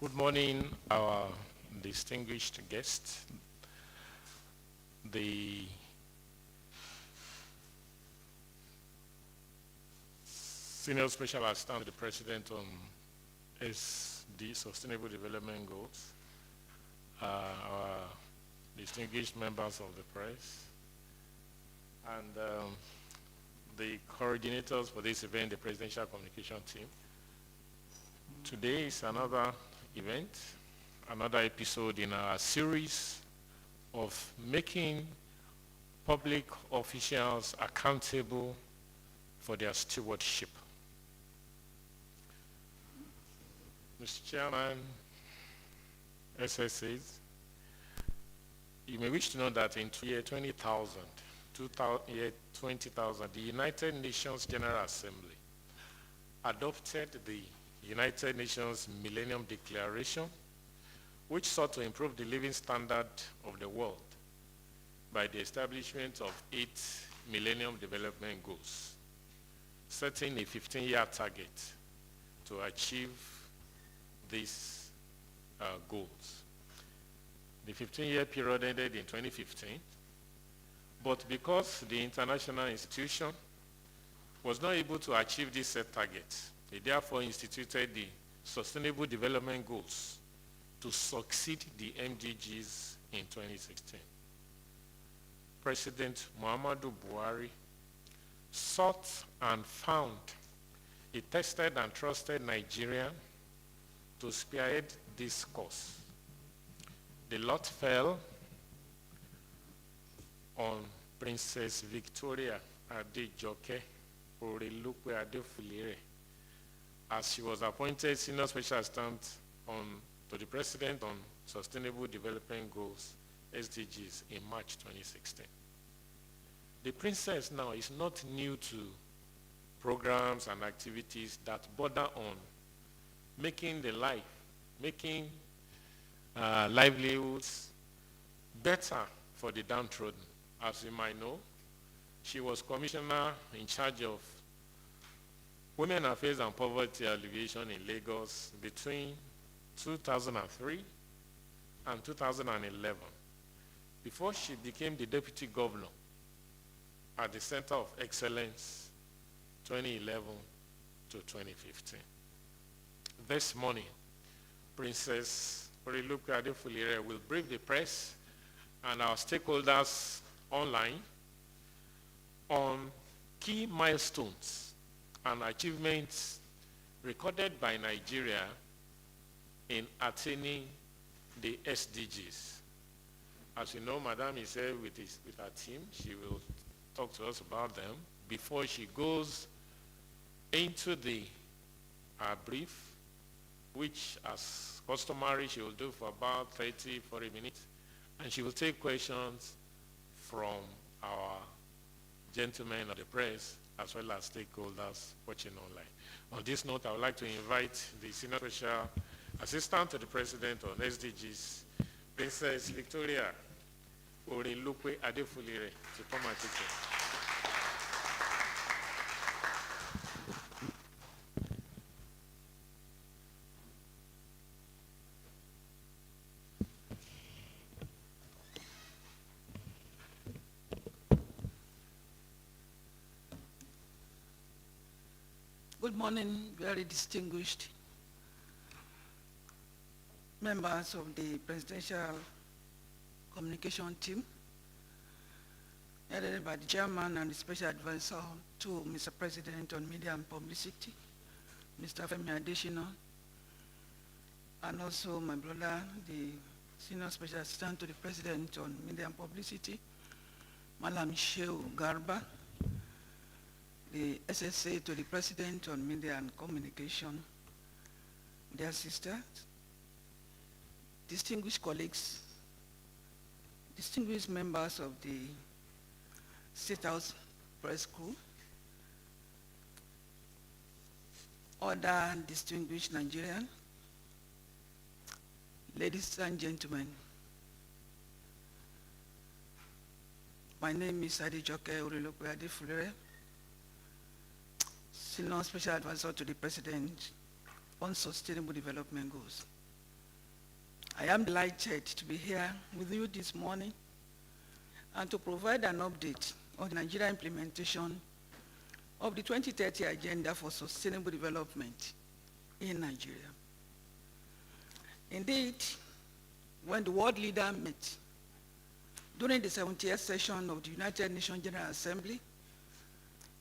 Good morning, our distinguished guests, the Senior Special Assistant to the President on SD, Sustainable Development Goals, our distinguished members of the press, and the coordinators for this event, the Presidential Communication Team. Today is another event, another episode in our series of making public officials accountable for their stewardship. Mr. Chairman, SSAs, you may wish to know that in the year 20,000, the United Nations General Assembly adopted the United Nations Millennium Declaration, which sought to improve the living standard of the world by the establishment of 8 Millennium Development Goals, setting a 15-year target to achieve these goals. The 15-year period ended in 2015, but because the international institution was not able to achieve this set target, they therefore instituted the Sustainable Development Goals to succeed the MDGs in 2016. President Muhammadu Buhari sought and found a tested and trusted Nigerian to spearhead this course. The lot fell on Princess Victoria Adejoke Orelope-Adefulire, as she was appointed Senior Special Assistant to the President on Sustainable Development Goals, SDGs, in March 2016. The Princess now is not new to programs and activities that border on making livelihoods better for the downtrodden. As you might know, she was Commissioner in charge of Women Affairs and Poverty Alleviation in Lagos between 2003 and 2011, before she became the Deputy Governor at the Center of Excellence 2011 to 2015. This morning, Princess Orelope-Adefulire will brief the press and our stakeholders online on key milestones and achievements recorded by Nigeria in attaining the SDGs. As you know, Madam is here with her team. She will talk to us about them before she goes into the brief, which as customary she will do for about 30, 40 minutes, and she will take questions from our gentlemen of the press as well as stakeholders watching online. On this note, I would like to invite the Senior Special Assistant to the President on SDGs, Princess Victoria Orelope-Adefulire, to come and take care. Good morning, very distinguished members of the Presidential Communication Team, headed by the Chairman and the Special Advisor to Mr. President on Media and Publicity, Mr. Femi Adesina, and also my brother, the Senior Special Assistant to the President on Media and Publicity, Malam Shehu Garba, the SSA to the President on Media and Communication, dear sisters, distinguished colleagues, distinguished members of the State House Press Crew, other distinguished Nigerians, ladies and gentlemen. My name is Adejoke Orelope-Adefulire, Senior Special Advisor to the President on Sustainable Development Goals. I am delighted to be here with you this morning and to provide an update on the Nigeria implementation of the 2030 Agenda for Sustainable Development in Nigeria. Indeed, when the world leader met during the 70th session of the United Nations General Assembly,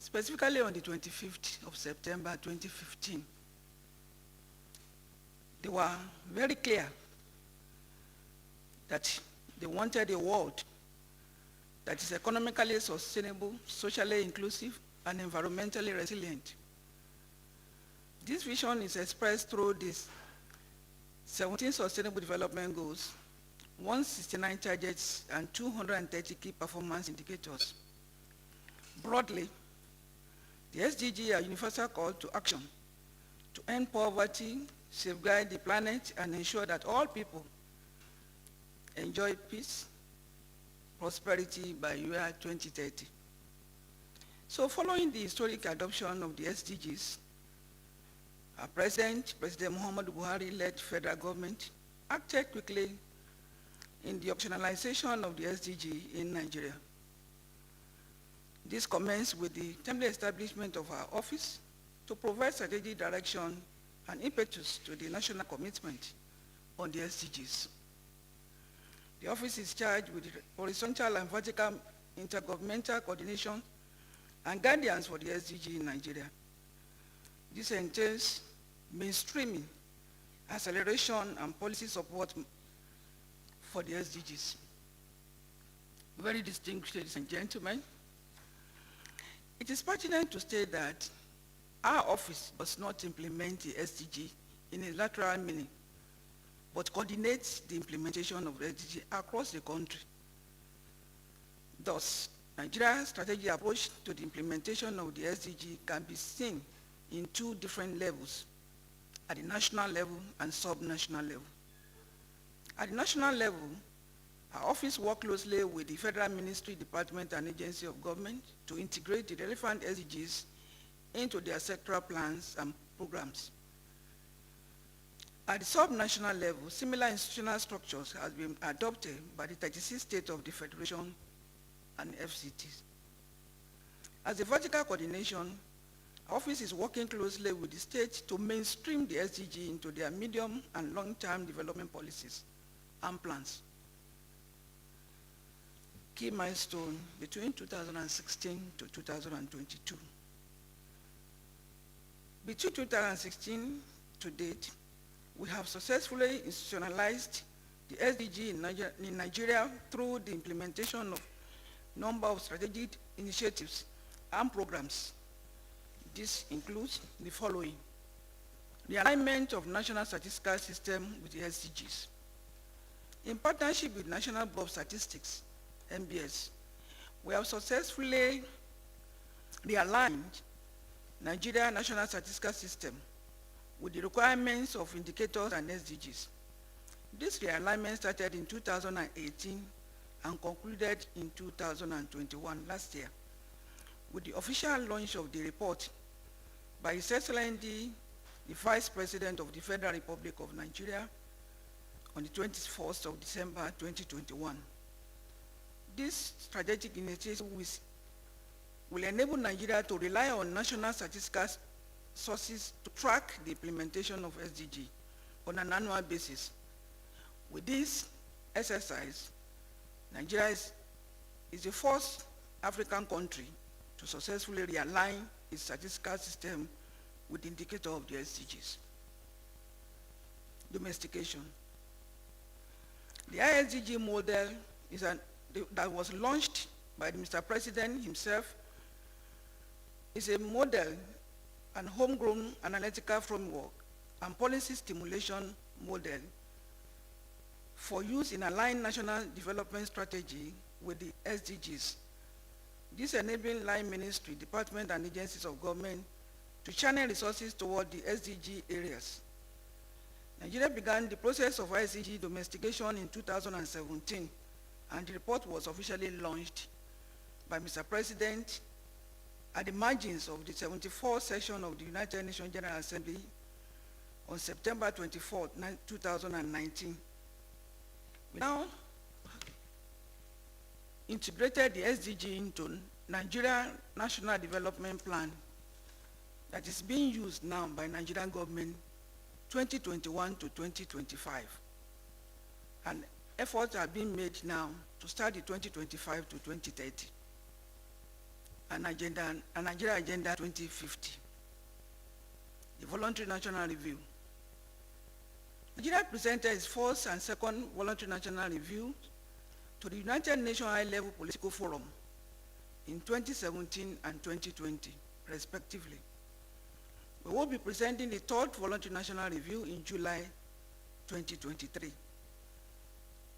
specifically on the 25th of September 2015, they were very clear that they wanted a world that is economically sustainable, socially inclusive, and environmentally resilient. This vision is expressed through these 17 Sustainable Development Goals, 169 targets, and 230 key performance indicators. Broadly, the SDG are universal call to action to end poverty, safeguard the planet, and ensure that all people enjoy peace, prosperity by year 2030. So following the historic adoption of the SDGs, our President Muhammadu Buhari-led federal government acted quickly in the operationalization of the SDG in Nigeria. This commenced with the timely establishment of our office to provide strategic direction and impetus to the national commitment on the SDGs. The office is charged with horizontal and vertical intergovernmental coordination and guidance for the SDG in Nigeria. This entails mainstreaming, acceleration, and policy support for the SDGs. Very distinguished ladies and gentlemen, it is pertinent to state that our office does not implement the SDG in a lateral meaning, but coordinates the implementation of the SDG across the country. Thus, Nigeria's strategic approach to the implementation of the SDG can be seen in two different levels, at the national level and sub-national level. At the national level, our office works closely with the Federal Ministry, Department, and Agency of Government to integrate the relevant SDGs into their sectoral plans and programs. At the sub-national level, similar institutional structures have been adopted by the 36 states of the Federation and FCTs. As a vertical coordination, our office is working closely with the states to mainstream the SDG into their medium and long-term development policies and plans. Key milestone between 2016 to 2022. Between 2016 to date, we have successfully institutionalized the SDG in Nigeria through the implementation of a number of strategic initiatives and programs. This includes the following: the alignment of national statistical system with the SDGs. In partnership with National Bureau of Statistics, NBS, we have successfully realigned Nigeria National Statistical System with the requirements of indicators and SDGs. This realignment started in 2018 and concluded in 2021, last year, with the official launch of the report by His Excellency, the Vice President of the Federal Republic of Nigeria, on the 21st of December 2021. This strategic initiative will enable Nigeria to rely on national statistical sources to track the implementation of SDG on an annual basis. With this exercise, Nigeria is the first African country to successfully realign its statistical system with the indicator of the SDGs. Domestication. The ISDG model that was launched by Mr. President himself is a model and homegrown analytical framework and policy stimulation model for use in aligned national development strategy with the SDGs. This enabling line ministry, department, and agencies of government to channel resources toward the SDG areas. Nigeria began the process of ISDG domestication in 2017, and the report was officially launched by Mr. President at the margins of the 74th session of the United Nations General Assembly on September 24, 2019. We now integrated the SDG into Nigeria National Development Plan that is being used now by Nigerian government 2021 to 2025. And efforts are being made now to start the 2025 to 2030 and Nigeria Agenda 2050, the voluntary national review. Nigeria presented its first and second voluntary national review to the United Nations High-Level Political Forum in 2017 and 2020, respectively. We will be presenting the third voluntary national review in July 2023.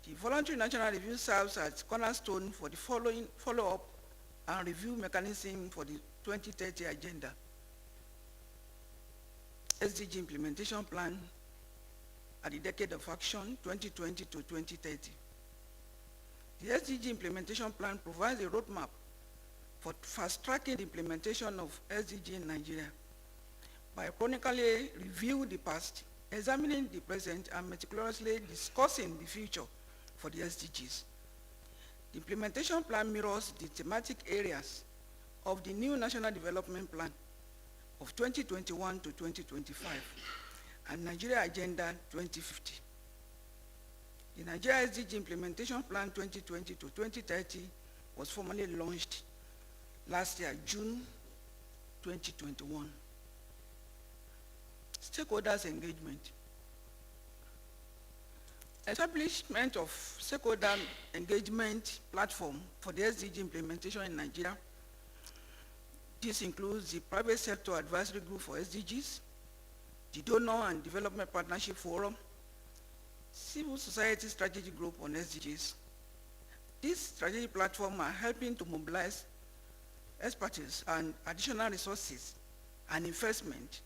The voluntary national review serves as cornerstone for the follow-up and review mechanism for the 2030 agenda, SDG implementation plan at the Decade of Action 2020 to 2030. The SDG implementation plan provides a roadmap for fast-tracking the implementation of SDG in Nigeria by chronically reviewing the past, examining the present, and meticulously discussing the future for the SDGs. The implementation plan mirrors the thematic areas of the new National Development Plan of 2021 to 2025 and Nigeria Agenda 2050. The Nigeria SDG Implementation Plan 2020 to 2030 was formally launched last year, June 2021. Stakeholders engagement. Establishment of stakeholder engagement platform for the SDG implementation in Nigeria. This includes the Private Sector Advisory Group for SDGs, the Donor and Development Partnership Forum, Civil Society Strategy Group on SDGs. This strategic platform are helping to mobilize expertise and additional resources and investment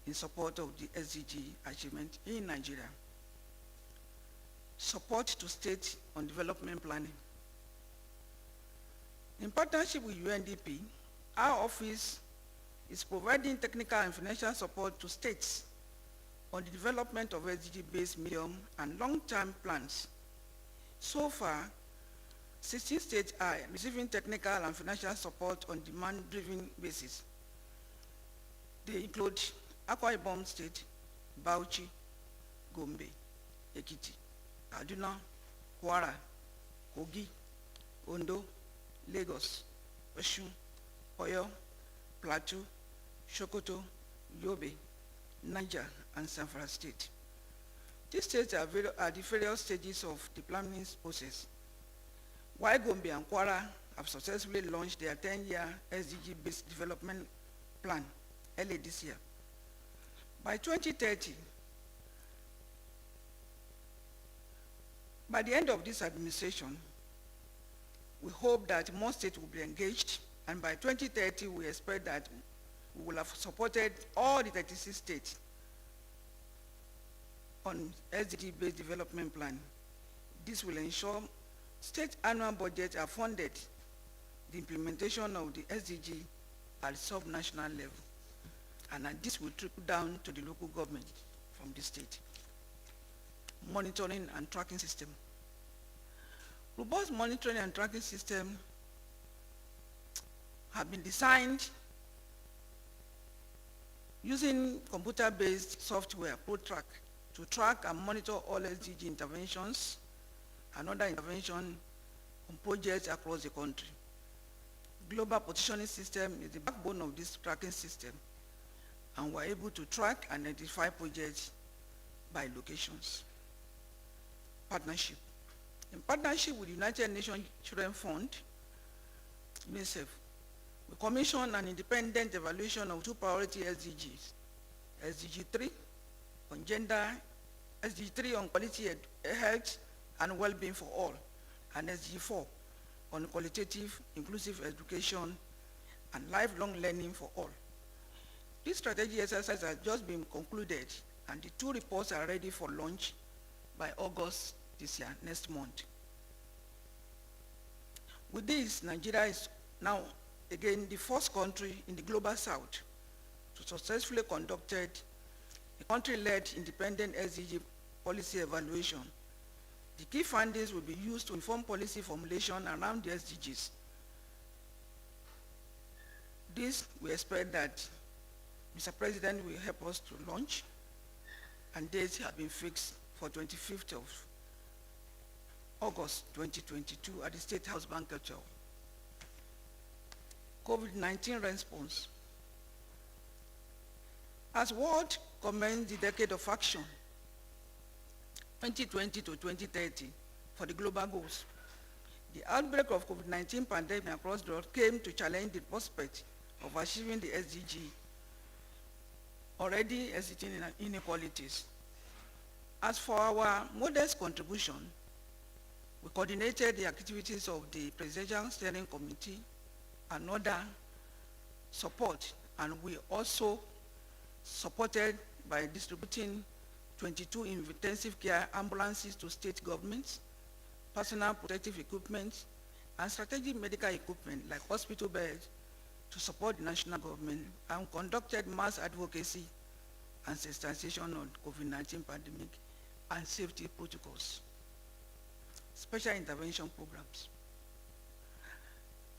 in support of the SDG achievement in Nigeria. Support to states on development planning. In partnership with UNDP, our office is providing technical and financial support to states on the development of SDG-based medium and long-term plans. So far, 16 states are receiving technical and financial support on demand-driven basis. They include Akwa Ibom State, Bauchi, Gombe, Ekiti, Kaduna, Kwara, Kogi, Ondo, Lagos, Osun, Oyo, Plateau, Sokoto, Yobe, Niger, and Zamfara State. These states are at the various stages of the planning process. While Gombe and Kwara have successfully launched their 10-year SDG-based development plan early this year. By 2030, by the end of this administration, we hope that more states will be engaged, and by 2030, we expect that we will have supported all the 36 states on SDG-based development plan. This will ensure state annual budgets are funded the implementation of the SDG at sub-national level, and this will trickle down to the local government from the state. Monitoring and tracking system. Robust monitoring and tracking system have been designed using computer-based software, ProTrack, to track and monitor all SDG interventions and other interventions on projects across the country. Global positioning system is the backbone of this tracking system, and we're able to track and identify projects by locations. Partnership. In partnership with the United Nations Children's Fund, UNICEF, we commissioned an independent evaluation of 2 priority SDGs, SDG 3 on gender, SDG 3 on quality health and well-being for all, and SDG 4 on qualitative, inclusive education and lifelong learning for all. This strategy exercise has just been concluded, and the 2 reports are ready for launch by August this year, next month. With this, Nigeria is now again the first country in the global south to successfully conducted a country-led independent SDG policy evaluation The key findings will be used to inform policy formulation around the SDGs. This, we expect that Mr. President will help us to launch, and dates have been fixed for 25th of August 2022 at the State House Banquet Hall. COVID-19 response. As world commences the decade of action, 2020 to 2030, for the global goals, the outbreak of COVID-19 pandemic across the world came to challenge the prospect of achieving the SDG, already existing inequalities. As for our modest contribution, we coordinated the activities of the Presidential Steering Committee and other support, and we also supported by distributing 22 intensive care ambulances to state governments, personal protective equipment, and strategic medical equipment like hospital beds to support the national government, and conducted mass advocacy and sensitization on COVID-19 pandemic and safety protocols. Special intervention programs.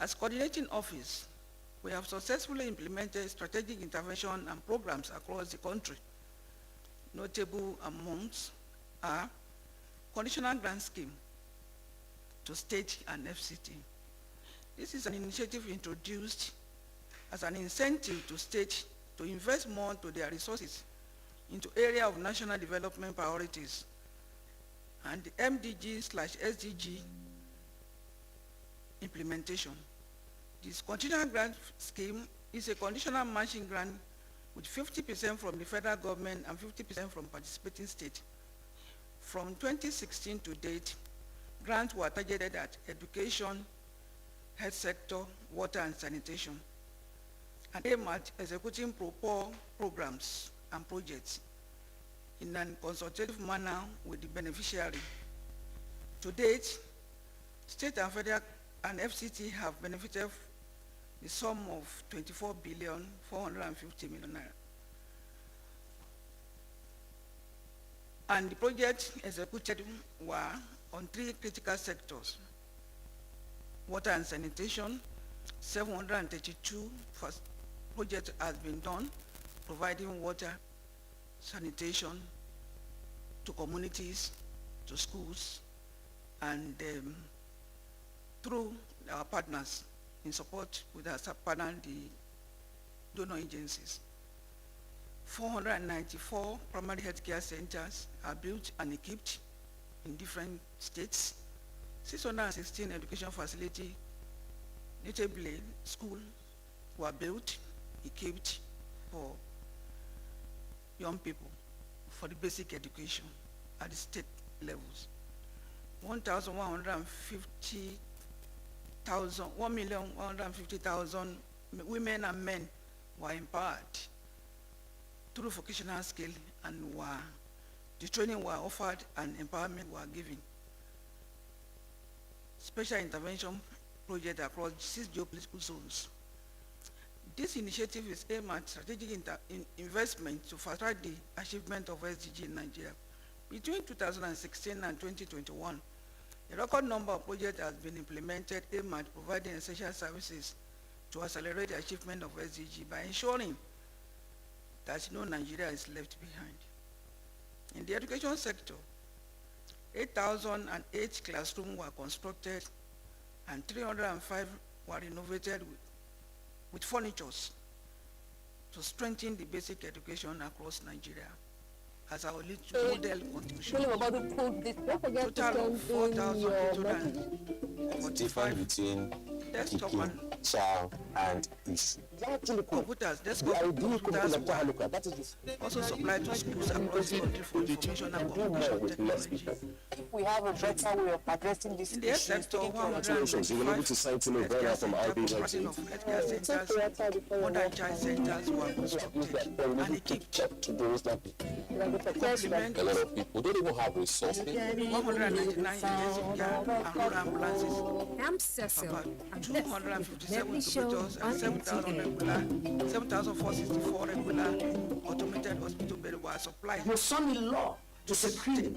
As coordinating office, we have successfully implemented strategic intervention and programs across the country. Notable amounts are conditional grant scheme to state and FCT. This is an initiative introduced as an incentive to states to invest more to their resources into area of national development priorities, and the MDG/SDG implementation. This conditional grant scheme is a conditional matching grant with 50% from the federal government and 50% from participating states. From 2016 to date, grants were targeted at education, health sector, water and sanitation, and aim at executing programs and projects in a consultative manner with the beneficiary. To date, state and federal and FCT have benefited the sum of 24,450,000,000 naira. And the projects executed were on 3 critical sectors: water and sanitation. 732 projects has been done, providing water, sanitation to communities, to schools, and through our partners in support with our partner, the donor agencies. 494 primary healthcare centers are built and equipped in different states. 616 education facilities, notably schools, were built, equipped for young people for the basic education at the state levels. 1,150,000 women and men were empowered through vocational skill, and the training were offered and empowerment were given. Special intervention project across 6 geopolitical zones. This initiative is aimed at strategic investment to fast-track the achievement of SDG in Nigeria. Between 2016 and 2021, a record number of projects has been implemented aimed at providing essential services to accelerate the achievement of SDG by ensuring that no Nigeria is left behind. In the education sector, 8,008 classrooms were constructed and 305 were renovated with furnitures to strengthen the basic education across Nigeria as our model contribution. Total of 4,845 desktop and computers, desktop computers were also supplied to schools across the country for information and communication technology. If we have a better way of addressing this in the health sector, 195 healthcare centers, modern child centers were constructed and equipped. A lot of people don't even have resources. 199 intensive care and rural ambulances, I'm Cecil. about 257 incubators and 7,464 regular automated hospital beds were supplied. your son-in-law to supreme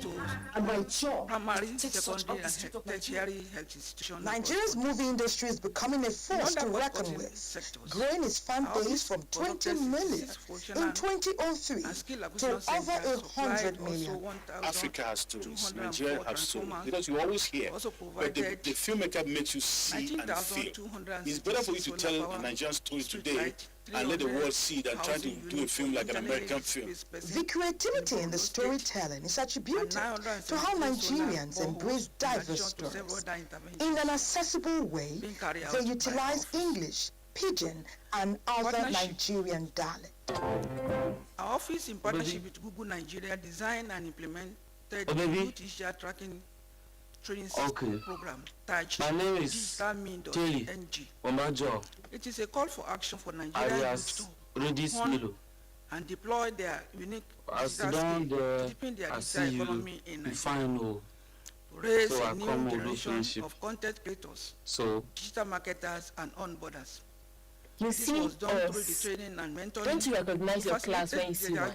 and mature primary, to take such secondary, office to and tertiary health institutions. Nigeria's movie industry is becoming a force to reckon with, growing its fan base from 20 million in 2003 to over 100 million. Africa has stories, Nigeria has stories, because you always hear, but the filmmaker makes you see and feel. It's better for you to tell a Nigerian story today and let the world see it and try to do a film like an American film. The creativity in the storytelling is attributed to how Nigerians embrace diverse stories. In an accessible way, they utilize English, Pidgin, and other Nigerian dialects. Our office, in partnership with Google Nigeria, designed and implemented the youth issue tracking training program. My name is Telly Omajo. It is a call for action for Nigerian youth to hone and deploy their unique digital skills to deepen their digital economy in Nigeria. To raise a new generation of content creators, digital marketers, and onboarders. This was done through the training and mentoring. Don't you recognize your class when you see one?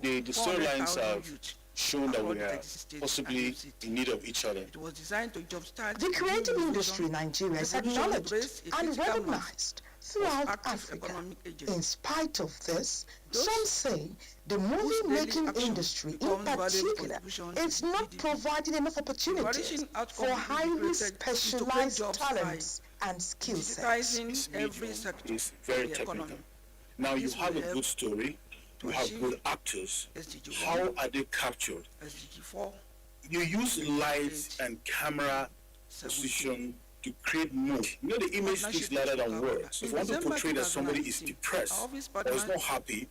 The storylines have shown that we are possibly in need of each other. It was designed to jumpstart the creative industry in Nigeria is acknowledged and recognized throughout Africa. In spite of this, some say the movie-making industry in particular is not providing enough opportunities for highly specialized talents and skill sets. Every sector is very technical. Now you have a good story, you have good actors. How are they captured? You use lights and camera position to create mood. You know, the image speaks louder than words. If you want to portray that somebody is depressed or is not happy,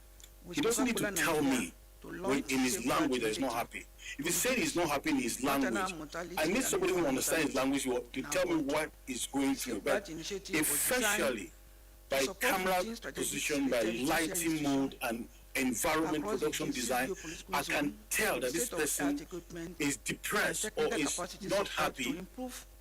he doesn't need to tell me in his language that he's not happy. If he said he's not happy in his language, I need somebody who understands his language to tell me what he's going through. But essentially, by camera position, by lighting mode and environment production design, I can tell that this person is depressed or is not happy.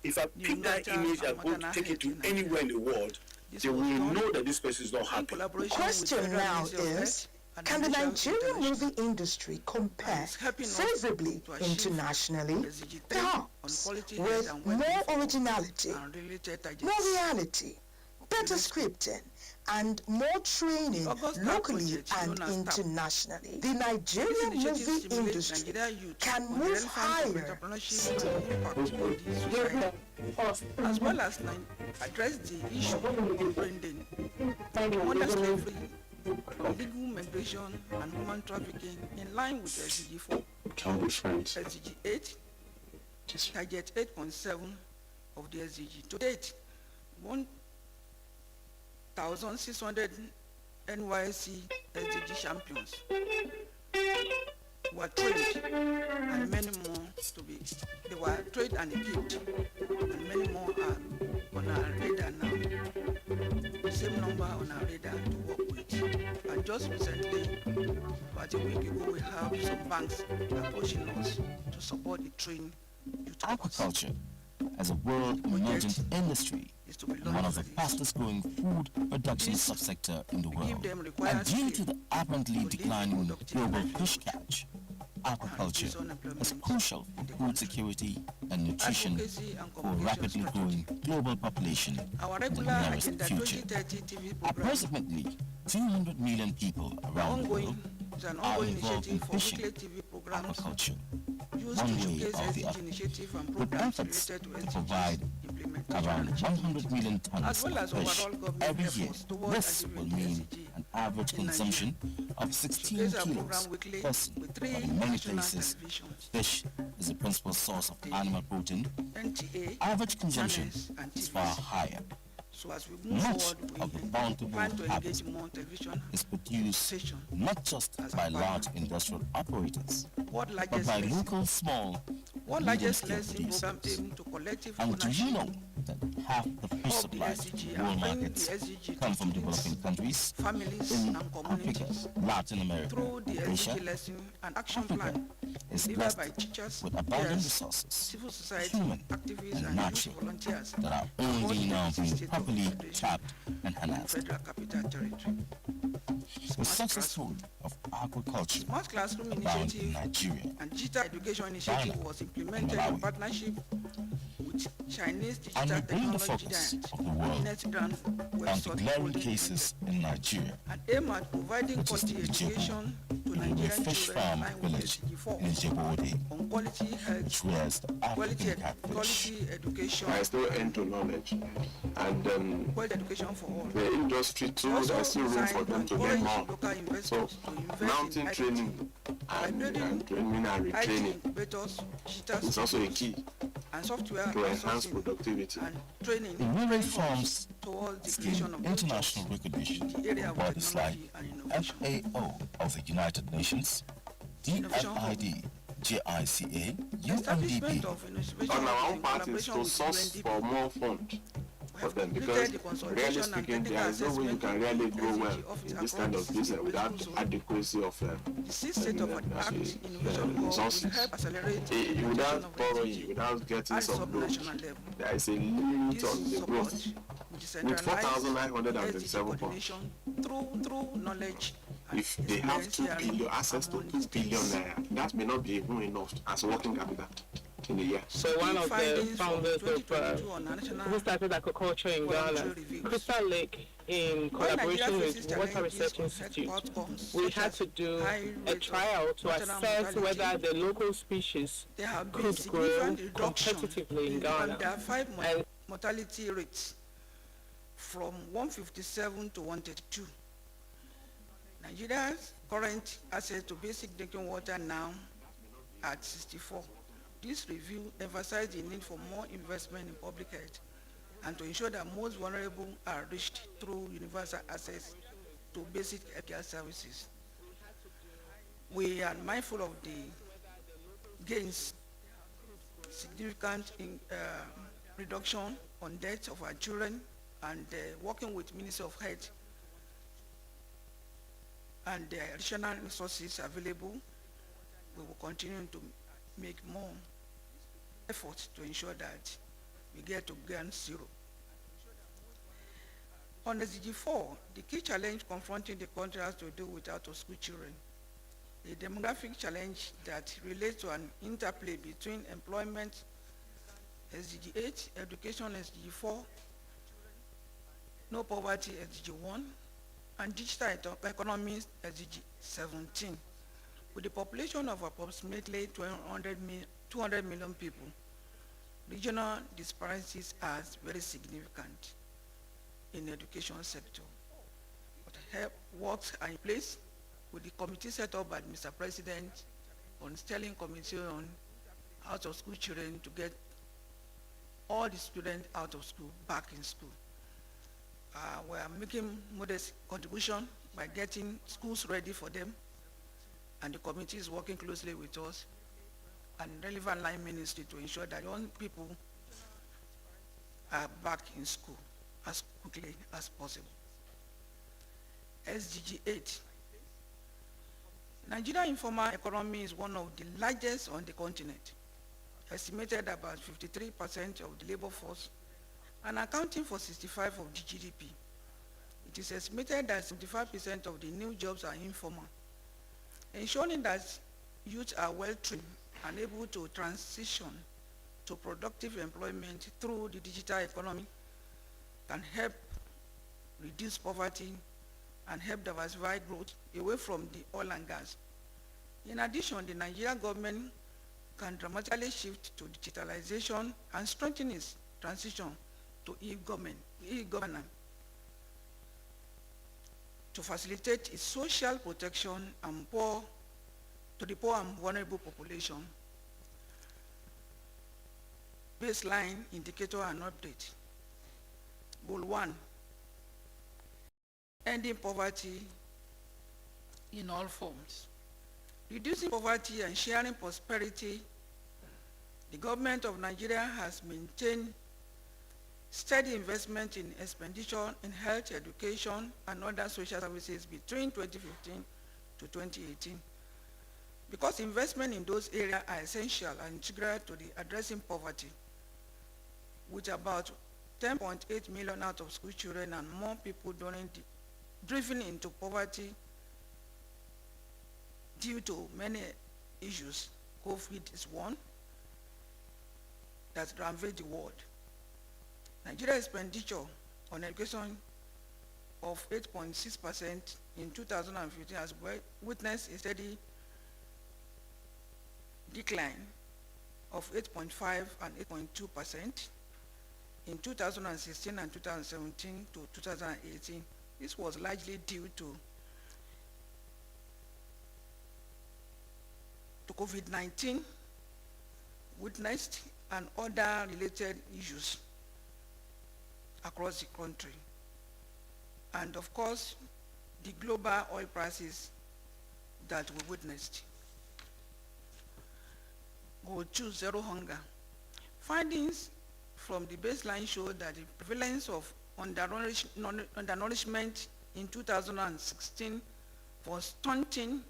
If I pick that image and go take it to anywhere in the world, they will know that this person is not happy. The question now is, can the Nigerian movie industry compare favorably internationally, perhaps with more originality, more reality, better scripting, and more training locally and internationally? The Nigerian movie industry can move higher. As well as address the issue of branding, modern slavery, illegal migration, and human trafficking in line with SDG 4, SDG 8, target 8.7 of the SDG. To date, 1,600 NYSC SDG champions were trained, and many more they were trained and equipped, and many more are on our radar now. The same number on our radar to work with. And just recently, about a week ago, we have some banks approaching us to support the trained youth. Aquaculture, as a world emergent industry, is one of the fastest growing food production subsector in the world. And due to the apparently declining global fish catch, aquaculture is crucial for food security and nutrition for a rapidly growing global population in the nearest future. Approximately 200 million people around the world are involved in fishing, aquaculture, one way or the other, with efforts to provide around 100 million tons of fish every year. This will mean an average consumption of 16 kilos per person. But in many places, fish is the principal source of animal protein. Average consumption is far higher. So as we move Much forward, of the bountiful harvest is produced not just by large industrial operators, but by local small One medium largest scale lesson program producers. aim to collective And do ownership you know that half the fish of the supplies to SDG world and bring the markets SDG come from to developing countries families in and Africa, communities Latin America, through the Asia? SDG lesson and action Africa plan is delivered blessed by teachers, with abundant peers, resources, civil society, human activists, and and youth natural, volunteers that are across only now the being state of properly Federation tapped and and harnessed. Federal Capital Territory. The success story of agriculture Smart Classroom abound in Initiative Nigeria, and Digital Education Initiative was implemented in partnership with Chinese and digital we bring the technology focus giant, of the world Net Grand onto Website glaring Holding cases in Nigeria, and aim at providing which is quality the education to in a Nigerian fish children in farm line with village SDG4 in Ijebode, on quality health, which rears the African catfish. quality education, I still enter knowledge, and quality education for all. the industry too, there's still room for them to get more. Local investors So to invest mountain in training and building training and IT retraining incubators, digital is also a skills, key and software to enhance outsourcing productivity. and training The rural farms towards the creation gained of international recognition in the area of bodies like technology and innovation. FAO of the United Nations, Innovation Hub. DFID, JICA, Establishment UNDP, of innovation On our hubs own in part is collaboration to with source UNDP. for more funds We for have them, because completed the consultation really and speaking, technical there is no way you assessment can of really the grow well SDG office in this kind across of business without principal zone. adequacy of The sixth state of art innovation hub will resources. help accelerate the implementation Without of borrowing, SDG without getting at some growth, sub-national level. there is a limit This on the support growth. with With decentralized 4,927 funds, coordination through knowledge and if they have experience 2 sharing billion access to among 2 the billion states. naira, that may not be even enough as working capital in a year. So one of the Findings from founders of 2022 on national who started agriculture in voluntary Ghana, reviews. Crystal Lake, in When collaboration Nigeria faces with Water challenges Research on health Institute, outcomes we such had as to do high a rate of trial to maternal assess mortality, whether the local species there have been could grow significant reduction competitively in in Ghana. under 5 And mortality rates from 157 to 132. Nigeria's current access to basic drinking water now at 64. This review emphasized the need for more investment in public health and to ensure that most vulnerable are reached through universal access to basic healthcare services. We are mindful of the gains, significant reduction on deaths of our children, and working with Ministry of Health and the additional resources available, we will continue to make more efforts to ensure that we get to ground zero. On SDG4, the key challenge confronting the country has to do with out-of-school children. A demographic challenge that relates to an interplay between employment, SDG 8, education, SDG 4, no poverty, SDG 1, and digital economy, SDG 17. With a population of approximately 200 million people, regional disparities are very significant in the education sector. But works are in place with the committee set up by Mr. President on Sterling Committee on out-of-school children to get all the students out of school back in school. We are making modest contribution by getting schools ready for them, and the committee is working closely with us and relevant line ministry to ensure that young people are back in school as quickly as possible. SDG 8. Nigerian informal economy is one of the largest on the continent, estimated about 53% of the labor force and accounting for 65% of the GDP. It is estimated that 75% of the new jobs are informal, ensuring that youth are well trained and able to transition to productive employment through the digital economy can help reduce poverty and help diversify growth away from the oil and gas. In addition, the Nigerian government can dramatically shift to digitalization and strengthen its transition to e-governance to facilitate its social protection and to the poor and vulnerable population. Baseline indicator and update. Goal 1, ending poverty in all forms. Reducing poverty and sharing prosperity. The government of Nigeria has maintained steady investment in expenditure in health, education, and other social services between 2015 to 2018. Because investment in those areas are essential and integral to the addressing poverty, with about 10.8 million out-of-school children and more people driven into poverty due to many issues. COVID is one that ravaged the world. Nigeria's expenditure on education of 8.6% in 2015 has witnessed a steady decline of 8.5 and 8.2% in 2016 and 2017 to 2018. This was largely due to COVID-19 witnessed and other related issues across the country. And of course, the global oil prices that we witnessed. Goal 2, zero hunger. Findings from the baseline show that the prevalence of undernourishment in 2016 for stunting,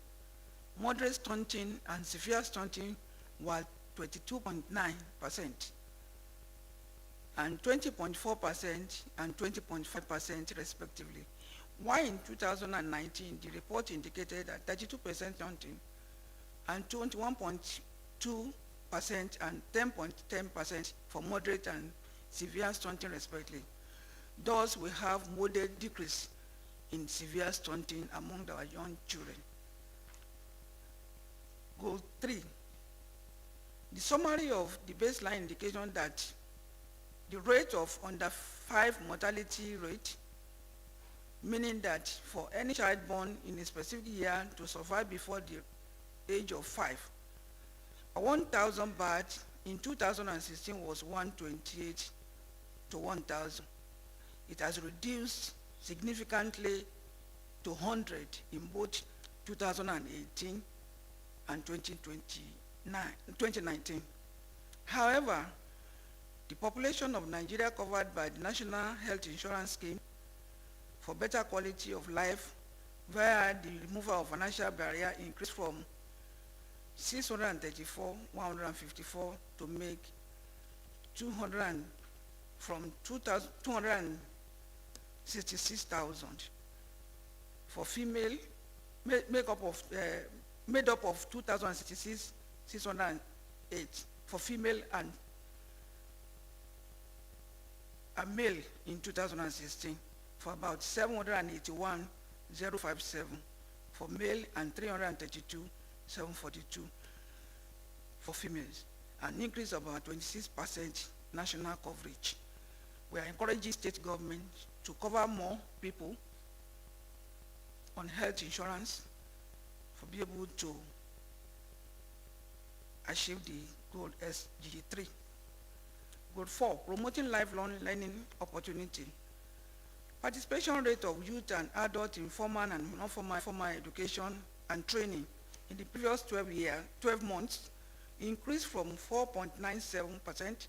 moderate stunting, and severe stunting was 22.9% and 20.4% and 20.5% respectively. While in 2019, the report indicated that 32% stunting and 21.2% and 10.10% for moderate and severe stunting respectively. Thus, we have moderate decrease in severe stunting among our young children. Goal 3. The summary of the baseline indication that the rate of under 5 mortality rate, meaning that for any child born in a specific year to survive before the age of 5, 1,000 births in 2016 was 128 to 1,000. It has reduced significantly to 100 in both 2018 and 2019. However, the population of Nigeria covered by the National Health Insurance Scheme for better quality of life via the removal of financial barrier increased from 154 to make 266,000 for female, made up of 2,066,608 for female and a male in 2016, for about 781,057 for male and 332,742 for females, an increase of about 26% national coverage. We are encouraging state governments to cover more people on health insurance for be able to achieve the goal SDG 3. Goal 4, promoting lifelong learning opportunity. Participation rate of youth and adults in formal and non-formal education and training in the previous 12 months increased from 4.97%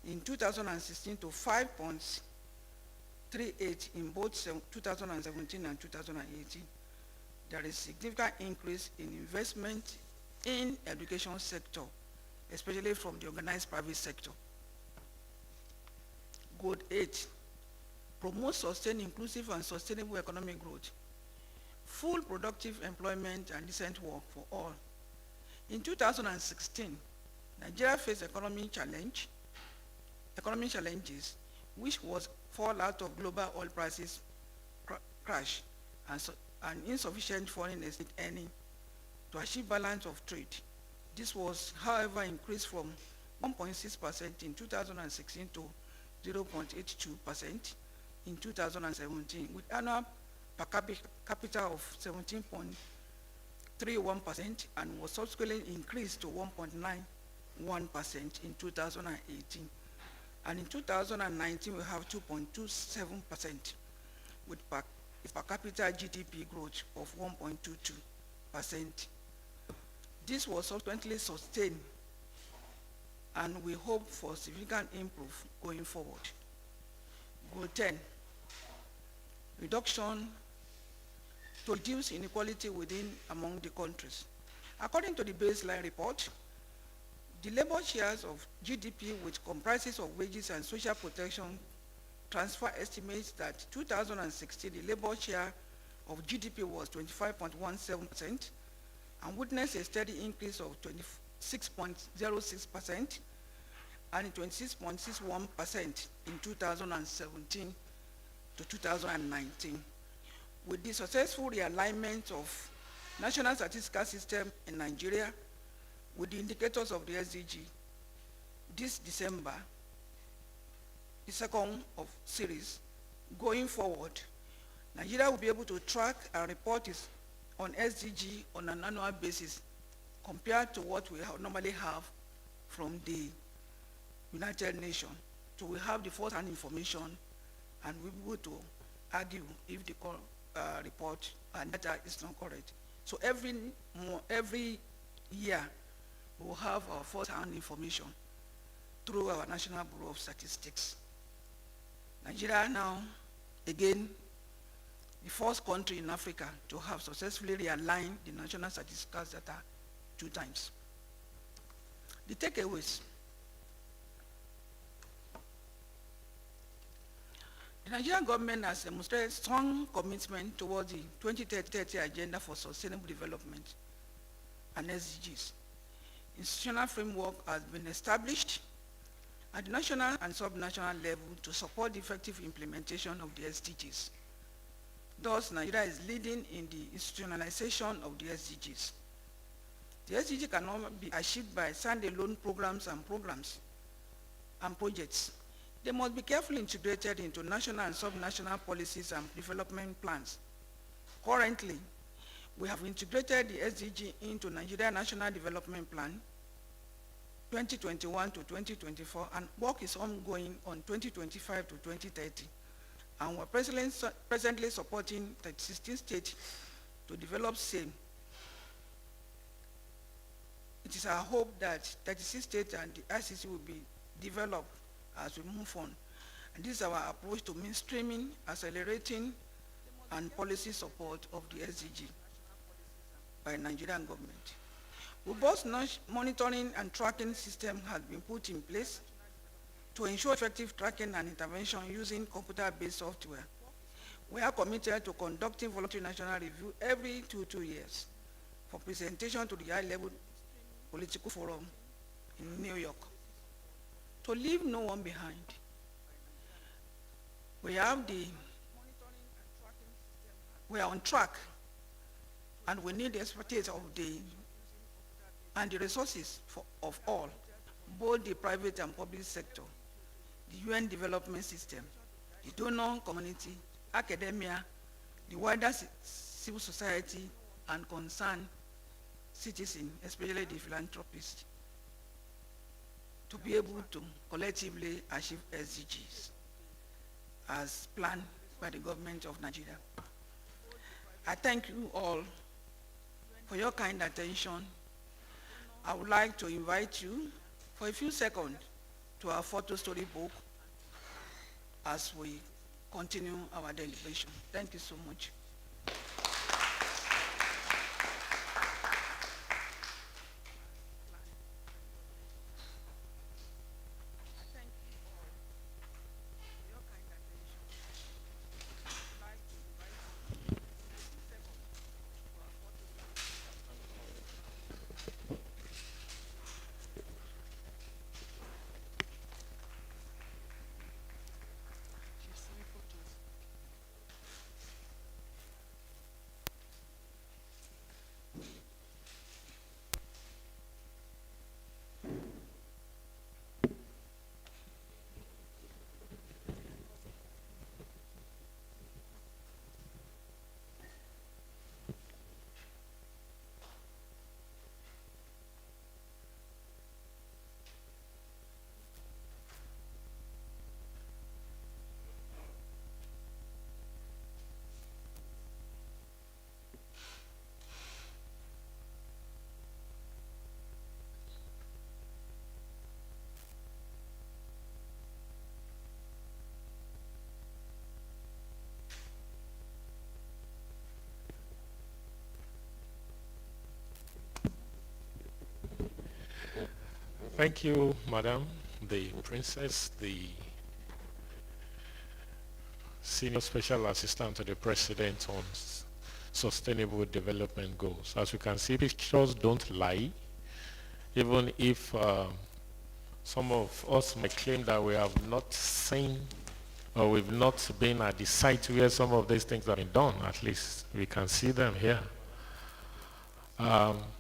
in 2016 to 5.38% in both 2017 and 2018. There is significant increase in investment in education sector, especially from the organized private sector. Goal 8, promote sustained, inclusive, and sustainable economic growth, full productive employment, and decent work for all. In 2016, Nigeria faced economic challenges, which was fallout of global oil prices crash and insufficient foreign exchange earning to achieve balance of trade. This was, however, increased from 1.6% in 2016 to 0.82% in 2017, with annual per capita of 17.31% and was subsequently increased to 1.91% in 2018. And in 2019, we have 2.27% with per capita GDP growth of 1.22%. This was subsequently sustained, and we hope for significant improvement going forward. Goal 10, reduction to reduce inequality among the countries. According to the baseline report, the labor shares of GDP, which comprises of wages and social protection transfer, estimates that 2016, the labor share of GDP was 25.17%, and witnessed a steady increase of 26.06% and 26.61% in 2017 to 2019. With the successful realignment of national statistical system in Nigeria with the indicators of the SDG, this December, the second of series, going forward, Nigeria will be able to track and report its on SDG on an annual basis compared to what we normally have from the United Nations. So we have the first-hand information and we'll be able to argue if the report and data is not correct. So every year we will have our first-hand information through our National Bureau of Statistics. Nigeria now, again, the first country in Africa to have successfully realigned the national statistical data 2 times. The takeaways. The Nigerian government has demonstrated strong commitment towards the 2030 Agenda for Sustainable Development and SDGs. Institutional framework has been established at the national and sub-national level to support the effective implementation of the SDGs. Thus, Nigeria is leading in the institutionalization of the SDGs. The SDG cannot be achieved by standalone programs and projects. They must be carefully integrated into national and sub-national policies and development plans. Currently, we have integrated the SDG into Nigeria National Development Plan 2021 to 2024, and work is ongoing on 2025 to 2030. And we're presently supporting the 16 states to develop same. It is our hope that 36 states and the ICC will be developed as we move on. And this is our approach to mainstreaming, accelerating, and policy support of the SDG by Nigerian government. Robust monitoring and tracking system has been put in place to ensure effective tracking and intervention using computer-based software. We are committed to conducting voluntary national review every 2 years for presentation to the high-level political forum in New York. To leave no one behind, we are on track, and we need the expertise of the resources of all, both the private and public sector, the UN development system, the donor community, academia, the wider civil society, and concerned citizens, especially the philanthropists, to be able to collectively achieve SDGs as planned by the government of Nigeria. I thank you all for your kind attention. I would like to invite you for a few seconds to our photo storybook as we continue our deliberation. Thank you so much. Thank you, Madam, the Princess, the Senior Special Assistant to the President on Sustainable Development Goals. As you can see, pictures don't lie. Even if some of us might claim that we have not seen or we've not been at the site where some of these things have been done, at least we can see them here.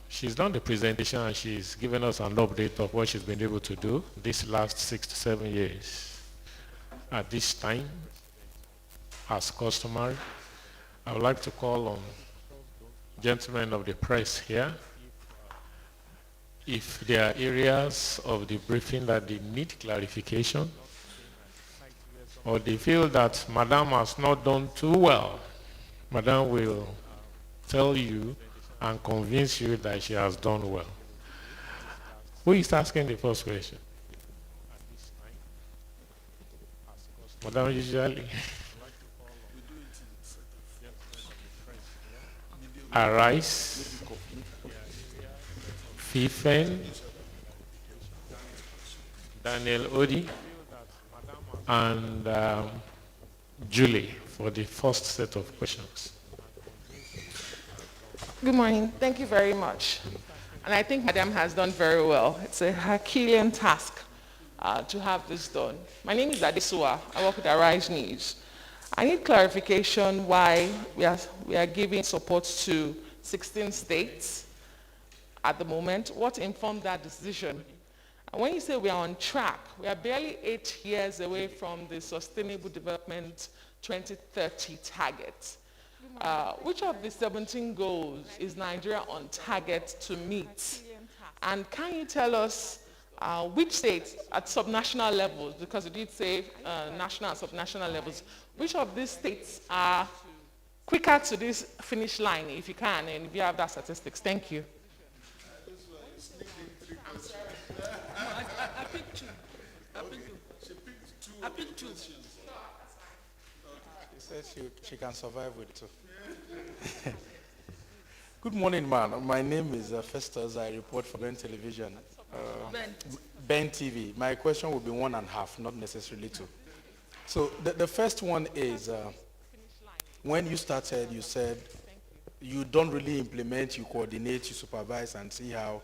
She's done the presentation and she's given us an update of what she's been able to do this last 6 to 7 years. At this time, as customary, I would like to call on gentlemen of the press here. If there are areas of the briefing that they need clarification, or they feel that Madam has not done too well, Madam will tell you and convince you that she has done well. Who is asking the first question? Madam, usually. Arise, Fifen, Daniel Odi, and Julie for the first set of questions. Good morning. Thank you very much. And I think Madam has done very well. It's a Herculean task to have this done. My name is Adejoke. I work with Arise News. I need clarification why we are giving support to 16 states at the moment. What informed that decision? And when you say we are on track, we are barely 8 years away from the Sustainable Development 2030 target. Which of the 17 goals is Nigeria on target to meet? And can you tell us which states at subnational levels, because you did say national and subnational levels, which of these states are quicker to this finish line, if you can, and if you have that statistics? Thank you. I picked two. I picked two. She says she can survive with two. Good morning, man. My name is Festus. I report for Ben Television. Ben TV. My question will be 1.5, not necessarily 2. So the first one is, when you started, you said you don't really implement, you coordinate, you supervise, and see how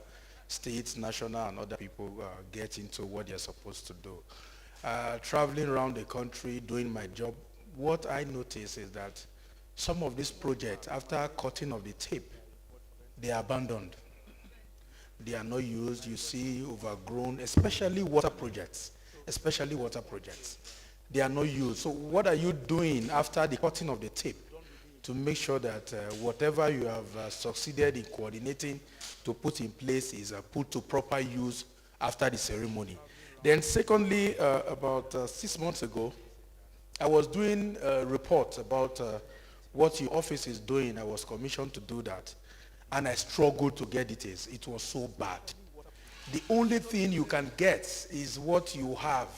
states, national, and other people get into what they're supposed to do. Traveling around the country, doing my job, what I notice is that some of these projects, after cutting of the tape, they are abandoned. They are not used. You see overgrown, especially water projects. They are not used. So what are you doing after the cutting of the tape to make sure that whatever you have succeeded in coordinating to put in place is put to proper use after the ceremony? Then secondly, about 6 months ago, I was doing a report about what your office is doing. I was commissioned to do that. And I struggled to get details. It was so bad. The only thing you can get is what you have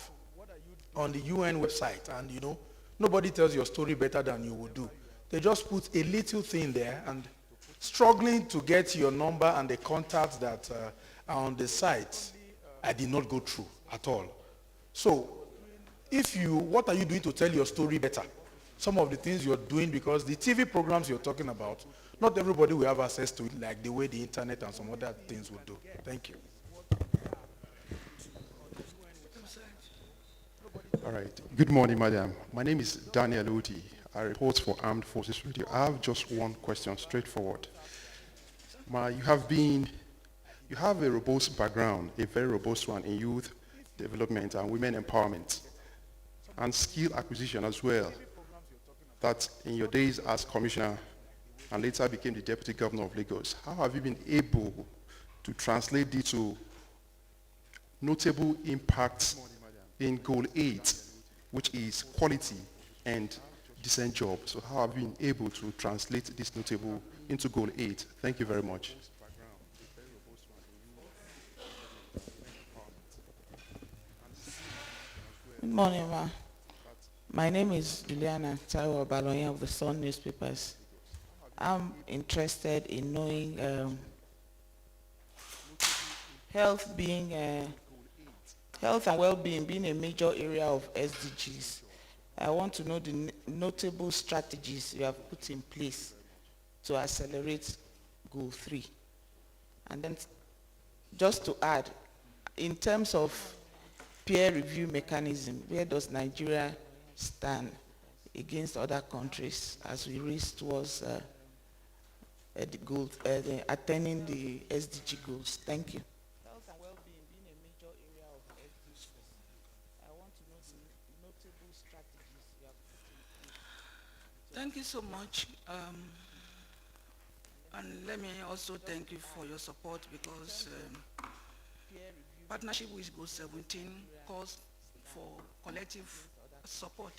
on the UN website. And you know, nobody tells your story better than you would do. They just put a little thing there and struggling to get your number and the contacts that are on the site. I did not go through at all. So, what are you doing to tell your story better? Some of the things you're doing, because the TV programs you're talking about, not everybody will have access to it like the way the internet and some other things would do. Thank you. All right. Good morning, madam. My name is Daniel Odi. I report for Armed Forces Radio. I have just one question, straightforward. You have a robust background, a very robust one in youth development and women empowerment, and skill acquisition as well. That in your days as commissioner and later became the deputy governor of Lagos, how have you been able to translate this to notable impacts in goal 8, which is quality and decent job? So how have you been able to translate this notable into goal 8? Thank you very much. Good morning, ma. My name is Juliana Taiwo Baloyan of the Sun newspapers. I'm interested in knowing health and well-being being a major area of SDGs. I want to know the notable strategies you have put in place to accelerate Goal 3. And then just to add, in terms of peer review mechanism, where does Nigeria stand against other countries as we race towards the goal, attaining the SDG goals? Thank you. Health and well-being being a major area of SDGs, I want to know the notable strategies you have put in place. Thank you so much. And let me also thank you for your support, because partnership with Goal 17 calls for collective support,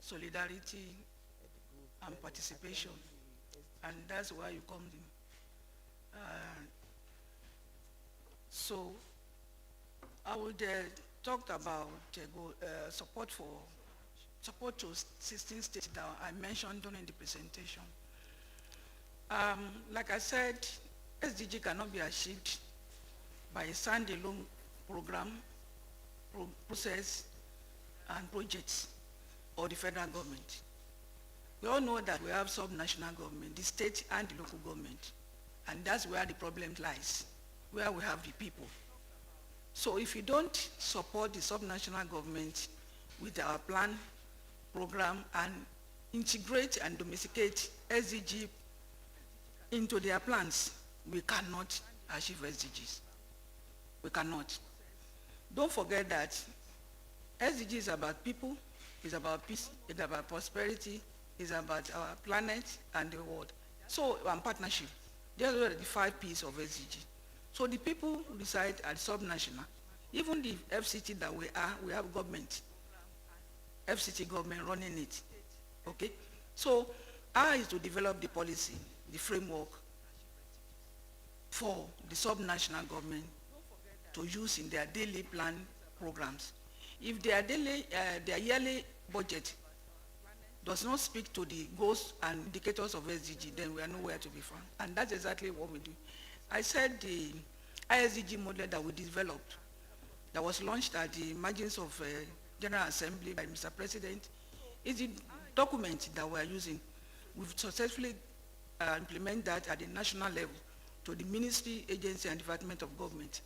solidarity, and participation. And that's why you come in. So I would talk about support to 16 states that I mentioned during the presentation. Like I said, SDG cannot be achieved by a standalone program, process, and projects or the federal government. We all know that we have sub-national government, the state and the local government, and that's where the problem lies, where we have the people. So if you don't support the sub-national government with our plan, program, and integrate and domesticate SDG into their plans, we cannot achieve SDGs. We cannot. Don't forget that SDG is about people, it's about peace, it's about prosperity, it's about our planet and the world. So, and partnership. These are the 5 P's of SDG. So the people who reside at sub-national, even the FCT that we have government, FCT government running it, okay? So ours is to develop the policy, the framework for the sub-national government to use in their daily plan programs. If their yearly budget does not speak to the goals and indicators of SDG, then we are nowhere to be found. And that's exactly what we do. I said the ISDG model that we developed, that was launched at the margins of General Assembly by Mr. President, is the document that we are using. We've successfully implemented that at the national level to the ministry, agency, and department of government.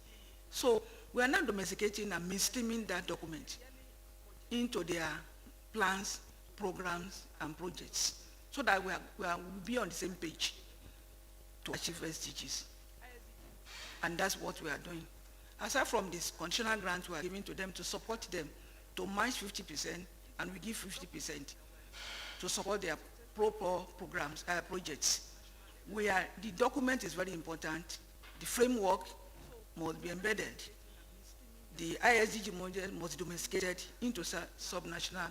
So we are now domesticating and mainstreaming that document into their plans, programs, and projects, so that we'll be on the same page to achieve SDGs. And that's what we are doing. Aside from this conditional grant we are giving to them to support them to match 50%, and we give 50% to support their proper programs, projects. The document is very important. The framework must be embedded. The ISDG model must be domesticated into sub-national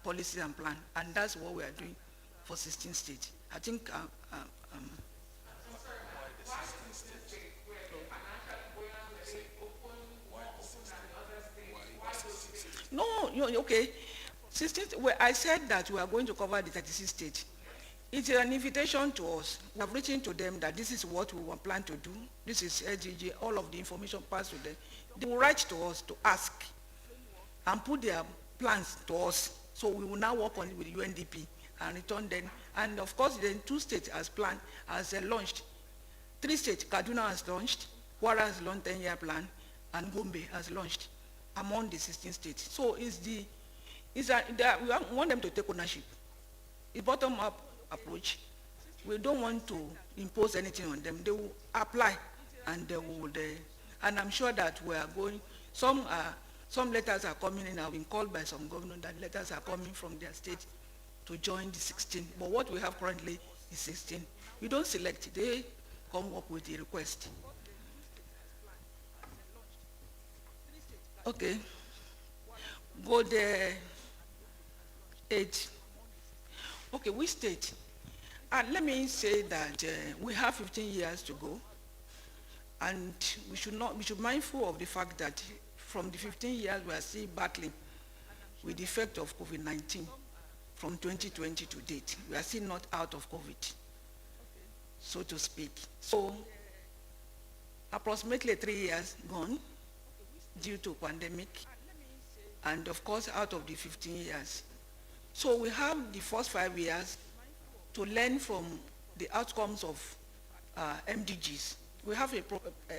policy and plan, and that's what we are doing for 16 states. I think no, okay. 16, well, I said that we are going to cover the 36 states. It's an invitation to us. We have written to them that this is what we plan to do. This is SDG, all of the information passed to them. They will write to us to ask and put their plans to us. So we will now work on it with UNDP and return them. And of course, then 2 states as planned, as launched. 3 states, Kaduna has launched, Kwara has launched 10-year plan, and Gombe has launched among the 16 states. So we want them to take ownership. It's bottom-up approach. We don't want to impose anything on them. They will apply, and they will. And I'm sure that we are going. Some letters are coming in. I've been called by some governors that letters are coming from their state to join the 16. But what we have currently is 16. We don't select. They come up with the request. Okay. Go there. 8. Okay, which state? And let me say that we have 15 years to go, and we should be mindful of the fact that from the 15 years we are still battling with the effect of COVID-19 from 2020 to date. We are still not out of COVID, so to speak. So approximately 3 years gone due to pandemic, and of course out of the 15 years. So we have the first 5 years to learn from the outcomes of MDGs. We have a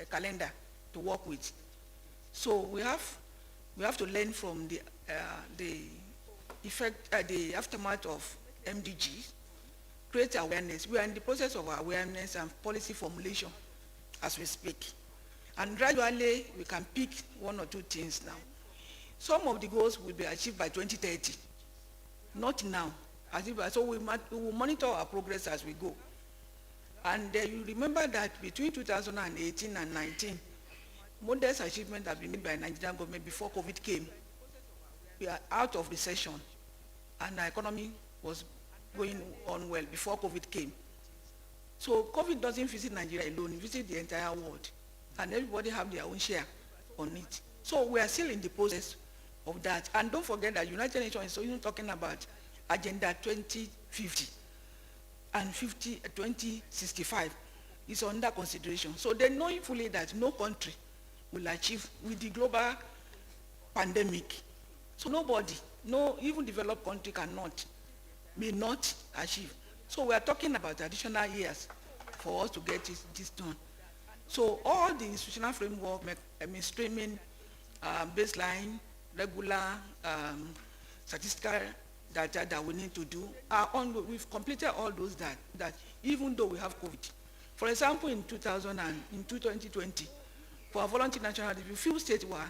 calendar to work with. So we have to learn from the aftermath of MDGs, create awareness. We are in the process of awareness and policy formulation as we speak. And gradually, we can pick one or two things now. Some of the goals will be achieved by 2030, not now. So we will monitor our progress as we go. And you remember that between 2018 and 19, modest achievements have been made by Nigerian government before COVID came. We are out of recession, and the economy was going on well before COVID came. So COVID doesn't visit Nigeria alone, it visits the entire world, and everybody have their own share on it. So we are still in the process of that. And don't forget that United Nations is even talking about Agenda 2050 and 2065 is under consideration. So they know fully that no country will achieve with the global pandemic. So nobody, no, even developed country may not achieve. So we are talking about additional years for us to get this done. So all the institutional framework, mainstreaming, baseline, regular, statistical data that we need to do are on. We've completed all those that even though we have COVID. For example, in 2020, for our voluntary national review, few states were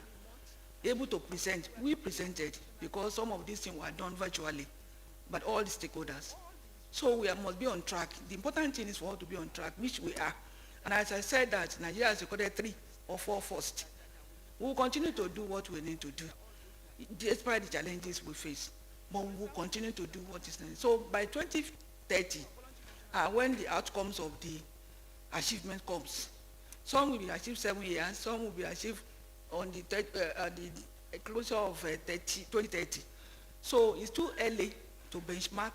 able to present. We presented because some of these things were done virtually, but all the stakeholders. So we must be on track. The important thing is for us to be on track, which we are. And as I said that Nigeria has recorded 3 or 4 first. We will continue to do what we need to do, despite the challenges we face. But we will continue to do what is necessary. So by 2030, when the outcomes of the achievement comes, some will be achieved 7 years, some will be achieved on the closure of 2030. So it's too early to benchmark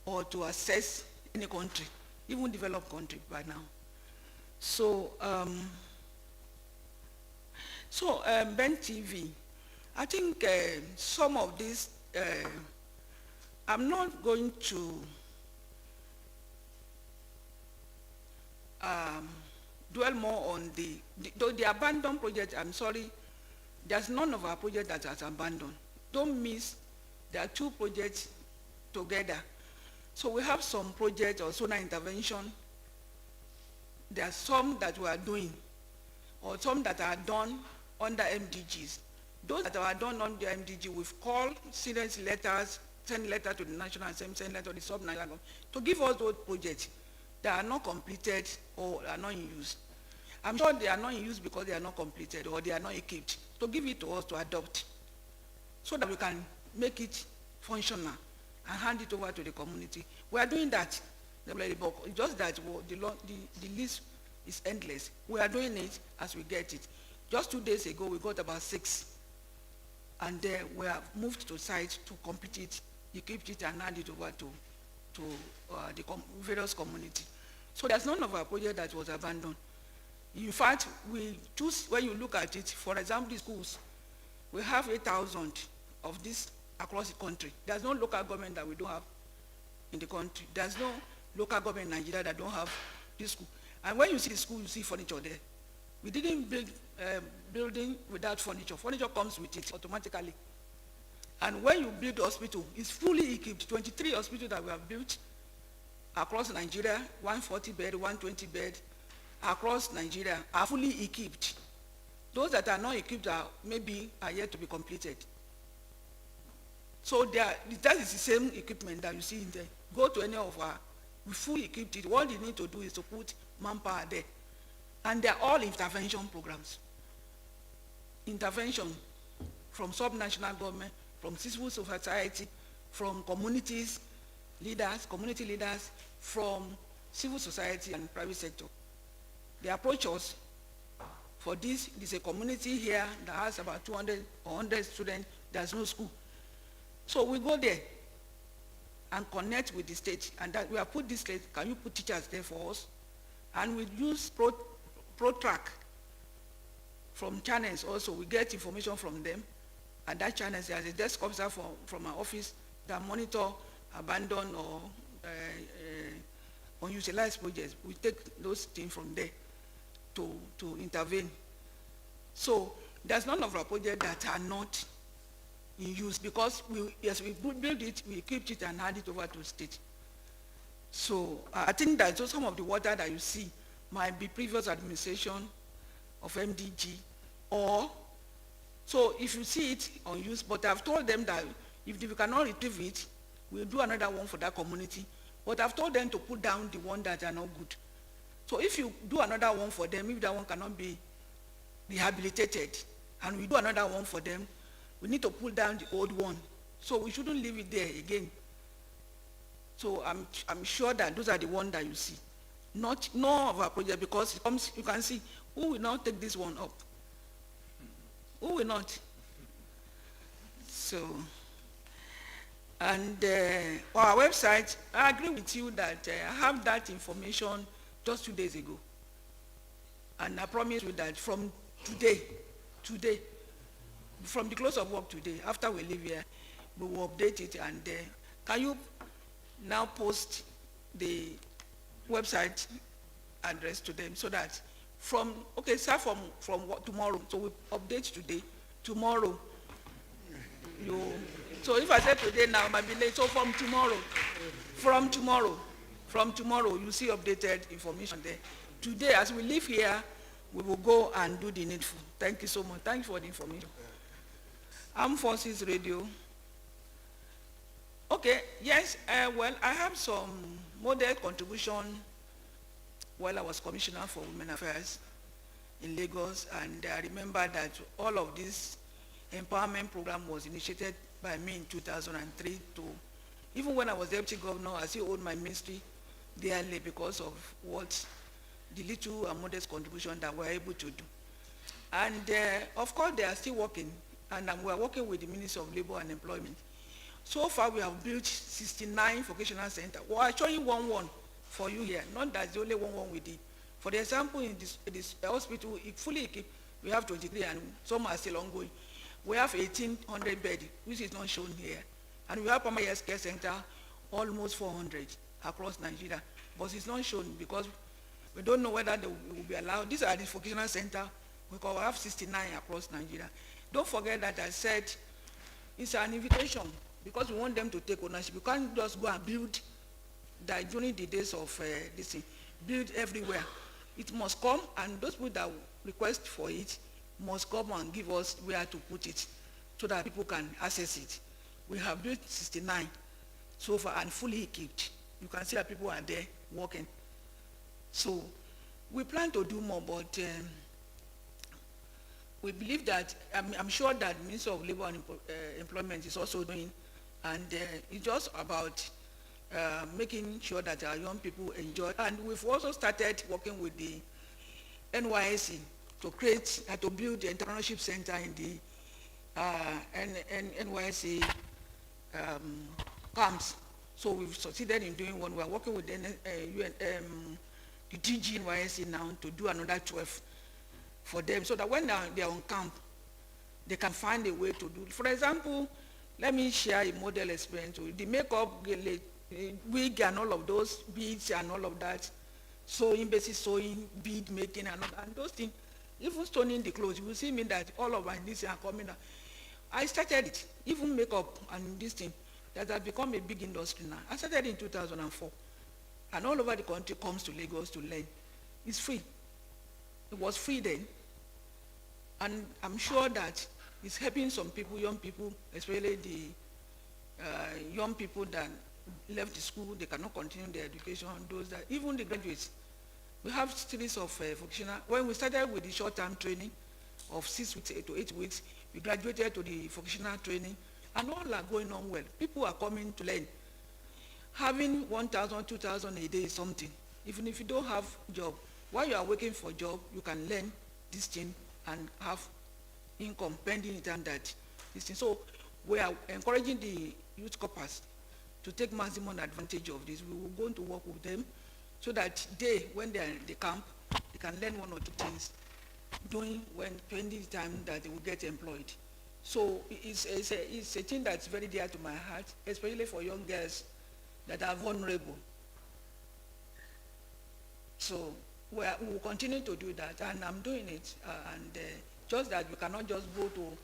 or to assess any country, even developed country by now. So, Ben TV, I think some of this, I'm not going to dwell more on the abandoned project. I'm sorry, there's none of our project that has abandoned. Don't miss, there are 2 projects together. So we have some projects or solar intervention. There are some that we are doing, or some that are done under MDGs. Those that are done under MDG, we've called serious letters, send letter to the National Assembly, send letter to the sub-national government to give us those projects that are not completed or are not in use. I'm sure they are not in use because they are not completed or they are not equipped. To give it to us to adopt so that we can make it functional and hand it over to the community. We are doing that. It's just that the list is endless. We are doing it as we get it. Just 2 days ago, we got about 6. And we have moved to site to complete it, equip it, and hand it over to the various community. So there's none of our project that was abandoned. In fact, we choose, when you look at it, for example, the schools, we have 8,000 of this across the country. There's no local government that we don't have in the country. There's no local government in Nigeria that don't have this school. And when you see the school, you see furniture there. We didn't build building without furniture. Furniture comes with it automatically. And when you build a hospital, it's fully equipped. 23 hospitals that we have built across Nigeria, 140 bed, 120 bed, across Nigeria are fully equipped. Those that are not equipped are yet to be completed. So that is the same equipment that you see in there. Go to any of our, we fully equipped it. All you need to do is to put manpower there. And they're all intervention programs. Intervention from sub-national government, from civil society, from community leaders, from civil society and private sector. The approach us for this is a community here that has about 200 or 100 students, there's no school. So we go there and connect with the state, and that we have put this state, can you put teachers there for us? And we use ProTrack from channels also. We get information from them, and that channels, there's a desk officer from our office that monitor abandoned or unutilized projects, we take those things from there to intervene. So there's none of our projects that are not in use, because as we build it, we keep it and hand it over to state. So I think that some of the water that you see might be previous administration of MDG, or so if you see it unused, but I've told them that if we cannot retrieve it, we'll do another one for that community. But I've told them to put down the one that are not good. So if you do another one for them, if that one cannot be rehabilitated, and we do another one for them, we need to pull down the old one. So we shouldn't leave it there again. So I'm sure that those are the ones that you see. Not none of our project, because it comes, you can see who will not take this one up. Who will not? So, and our website, I agree with you that I have that information just 2 days ago. And I promise you that from today, from the close of work today, after we leave here, we will update it. And can you now post the website address to them, so that from, okay, start from what, tomorrow, so we update today, tomorrow, so if I say today now, it might be late, so from tomorrow, you see updated information there. Today, as we leave here, we will go and do the needful. Thank you so much. Thank you for the information. Armed Forces Radio. Okay, yes, well, I have some model contribution while I was Commissioner for Women Affairs in Lagos, and I remember that all of this empowerment program was initiated by me in 2003 to, even when I was Deputy Governor, I still owned my ministry dearly because of what the little and modest contribution that we're able to do. And of course, they are still working, and we are working with the Ministry of Labor and Employment. So far, we have built 69 vocational centers. Well, I'm showing one for you here, not that's the only one we did. For the example, in this hospital, fully equipped, we have 23, and some are still ongoing. We have 1,800 beds, which is not shown here. And we have primary health care center, almost 400 across Nigeria. But it's not shown because we don't know whether they will be allowed. These are the vocational centers. We have 69 across Nigeria. Don't forget that I said it's an invitation, because we want them to take ownership. We can't just go and build that during the days of this thing, build everywhere. It must come, and those people that request for it must come and give us where to put it, so that people can access it. We have built 69 so far and fully equipped. You can see that people are there working. So we plan to do more, but we believe that, I'm sure that the Minister of Labor and Employment is also doing, and it's just about making sure that our young people enjoy. And we've also started working with the NYSC to create, to build the entrepreneurship center in the NYSC camps. So we've succeeded in doing one. We're working with the DG NYSC now to do another 12 for them, so that when they're on camp, they can find a way to do it. For example, let me share a model experience. The makeup, wig and all of those, beads and all of that, sewing, basic sewing, bead making and those things, even stoning the clothes. You will see me that all of my things are coming out. I started it, even makeup and this thing, that has become a big industry now. I started in 2004. And all over the country comes to Lagos to learn. It's free. It was free then. And I'm sure that it's helping some people, young people, especially the young people that left the school, they cannot continue their education, those that, even the graduates. We have series of vocational. When we started with the short-term training of 6 weeks to 8 weeks, we graduated to the vocational training, and all are going on well. People are coming to learn. Having 1,000, 2,000 a day is something. Even if you don't have a job, while you are waiting for a job, you can learn this thing and have income pending it and that. This thing. So we are encouraging the youth corpers to take maximum advantage of this. We will go to work with them so that they, when they are in the camp, they can learn one or two things during the time that they will get employed. So it's a thing that's very dear to my heart, especially for young girls that are vulnerable. So we will continue to do that, and I'm doing it. Just that you cannot just go to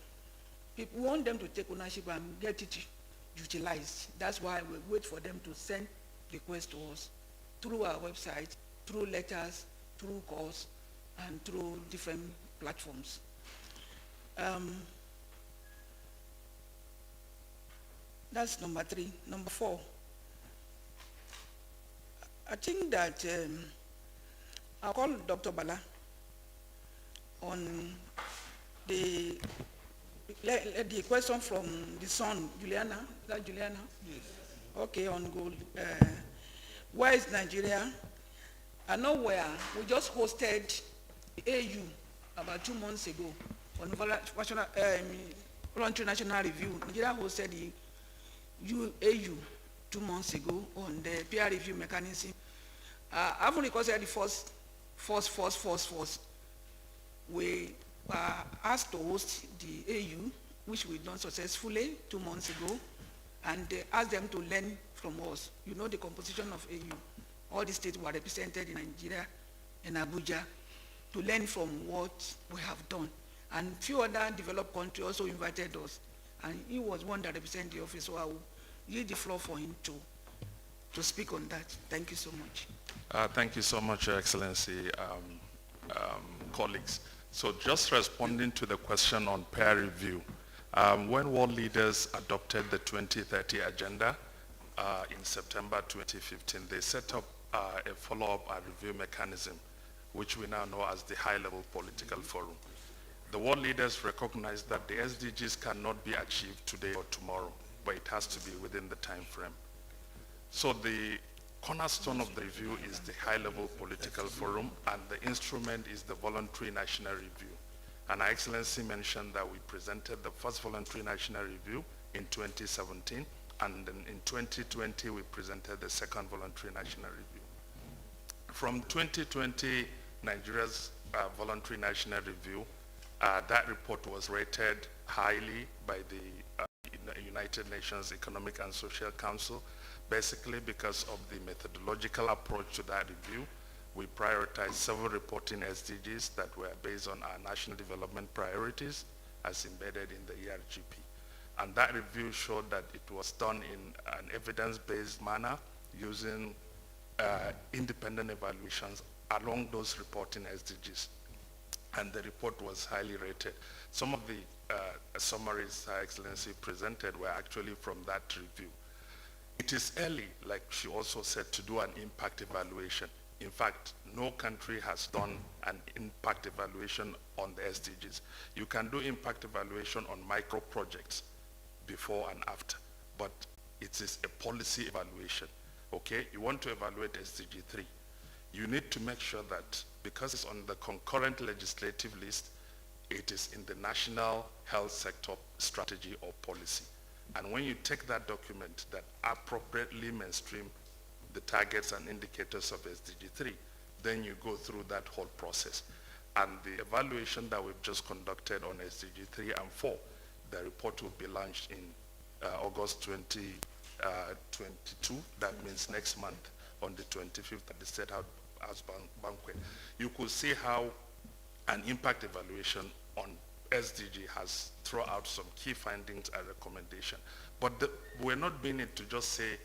people. We want them to take ownership and get it utilized. That's why we wait for them to send requests to us through our website, through letters, through calls, and through different platforms. That's number 3. Number 4, I think that I'll call Dr. Bala on the question from the son, Juliana. Is that Juliana? Yes. Okay, on gold. Where is Nigeria? I know where. We just hosted AU about 2 months ago on voluntary national review. Nigeria hosted the AU 2 months ago on the peer review mechanism. I haven't recorded the first. We were asked to host the AU, which we done successfully 2 months ago, and asked them to learn from us. You know the composition of AU. All the states were represented in Nigeria and Abuja to learn from what we have done. And few other developed countries also invited us, and he was one that represented the office, so I will yield the floor for him to speak on that. Thank you so much. Thank you so much, Your Excellency, colleagues. So just responding to the question on peer review, when world leaders adopted the 2030 agenda in September 2015, they set up a follow-up and review mechanism, which we now know as the high-level political forum. The world leaders recognized that the SDGs cannot be achieved today or tomorrow, but it has to be within the time frame. So the cornerstone of the review is the high-level political forum, and the instrument is the voluntary national review. And Her Excellency mentioned that we presented the first voluntary national review in 2017, and then in 2020 we presented the second voluntary national review. From 2020, Nigeria's voluntary national review, that report was rated highly by the United Nations Economic and Social Council, basically because of the methodological approach to that review. We prioritized several reporting SDGs that were based on our national development priorities as embedded in the ERGP. And that review showed that it was done in an evidence-based manner using independent evaluations along those reporting SDGs. And the report was highly rated. Some of the summaries Her Excellency presented were actually from that review. It is early, like she also said, to do an impact evaluation. In fact, no country has done an impact evaluation on the SDGs. You can do impact evaluation on micro projects before and after, but it is a policy evaluation, okay? You want to evaluate SDG 3. You need to make sure that because it's on the concurrent legislative list, it is in the national health sector strategy or policy. And when you take that document that appropriately mainstream the targets and indicators of SDG 3, then you go through that whole process. And the evaluation that we've just conducted on SDG 3 and 4, the report will be launched in August 2022. That means next month on the 25th at the State House banquet. You could see how an impact evaluation on SDG has thrown out some key findings and recommendations. But we're not doing it to just say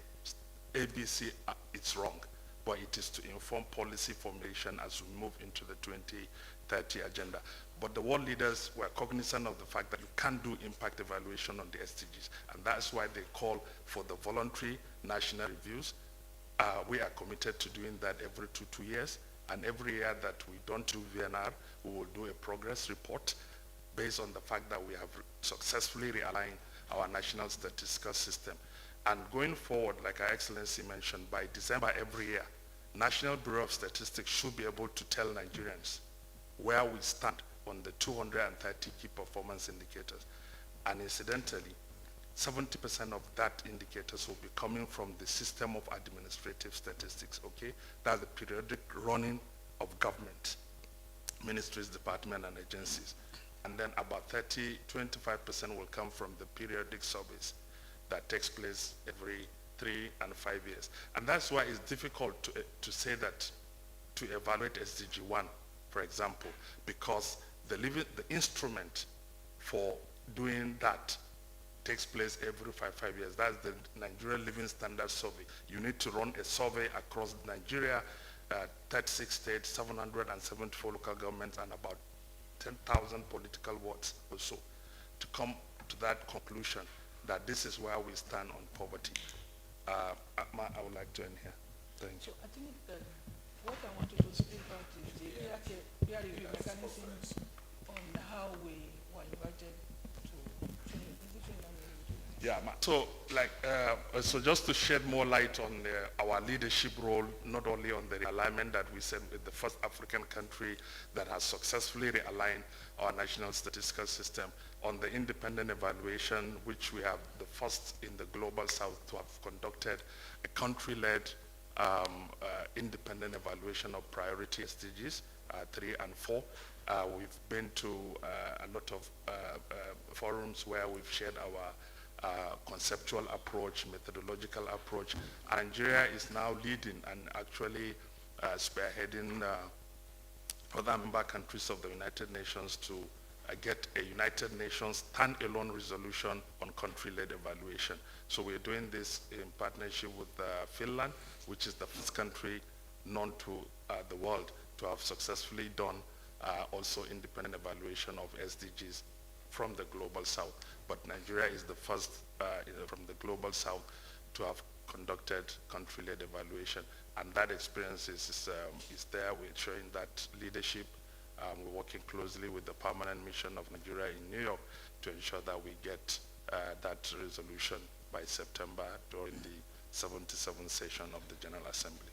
ABC, it's wrong, but it is to inform policy formulation as we move into the 2030 agenda. But the world leaders were cognizant of the fact that you can't do impact evaluation on the SDGs, and that's why they call for the voluntary national reviews. We are committed to doing that every two years, and every year that we don't do VNR, we will do a progress report based on the fact that we have successfully realigned our national statistical system. And going forward, like Her Excellency mentioned, by December every year, National Bureau of Statistics should be able to tell Nigerians where we stand on the 230 key performance indicators. And incidentally, 70% of that indicators will be coming from the system of administrative statistics, okay? That's the periodic running of government, ministries, departments, and agencies. And then about 25% will come from the periodic surveys that takes place every 3 and 5 years. And that's why it's difficult to say that to evaluate SDG 1, for example, because the instrument for doing that takes place every 5 years. That's the Nigeria Living Standard Survey. You need to run a survey across Nigeria, 36 states, 774 local governments, and about 10,000 political wards also, to come to that conclusion that this is where we stand on poverty. I would like to end here. Thank you. So I think what I wanted to speak about is the peer review mechanism on how we were invited to train. Yeah, so so just to shed more light on our leadership role, not only on the realignment that we said with the first African country that has successfully realigned our national statistical system, on the independent evaluation, which we have the first in the global south to have conducted a country-led independent evaluation of priority SDGs 3 and 4. We've been to a lot of forums where we've shared our conceptual approach, methodological approach. Nigeria is now leading and actually spearheading other member countries of the United Nations to get a United Nations stand-alone resolution on country-led evaluation. So we're doing this in partnership with Finland, which is the first country known to the world to have successfully done also independent evaluation of SDGs from the global south. But Nigeria is the first from the global south to have conducted country-led evaluation. And that experience is there. We're showing that leadership. We're working closely with the permanent mission of Nigeria in New York to ensure that we get that resolution by September during the 77th session of the General Assembly.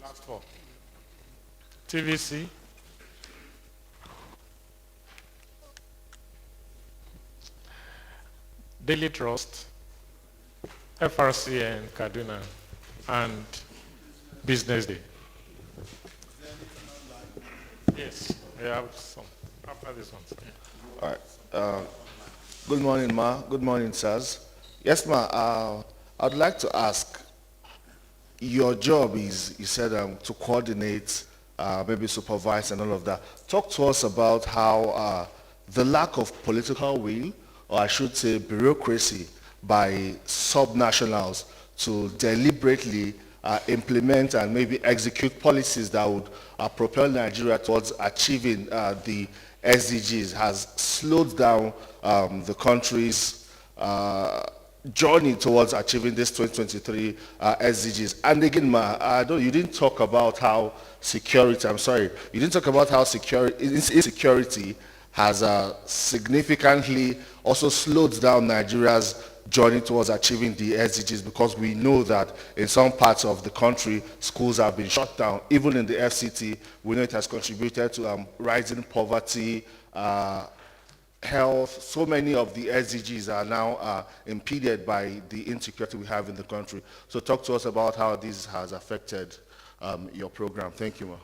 Last four. TVC. Daily Trust, FRC and Kaduna, and Business Day. Yes, we have some after this one. All right. Good morning, Ma. Good morning, sirs. Yes, Ma. I'd like to ask, your job is, you said, to coordinate, maybe supervise and all of that. Talk to us about how the lack of political will, or I should say bureaucracy, by subnationals to deliberately implement and maybe execute policies that would propel Nigeria towards achieving the SDGs has slowed down the country's journey towards achieving this 2023 SDGs. And again, Ma, you didn't talk about how security, you didn't talk about how insecurity has significantly also slowed down Nigeria's journey towards achieving the SDGs, because we know that in some parts of the country, schools have been shut down. Even in the FCT, we know it has contributed to rising poverty, health. So many of the SDGs are now impeded by the insecurity we have in the country. So talk to us about how this has affected your program. Thank you, Ma.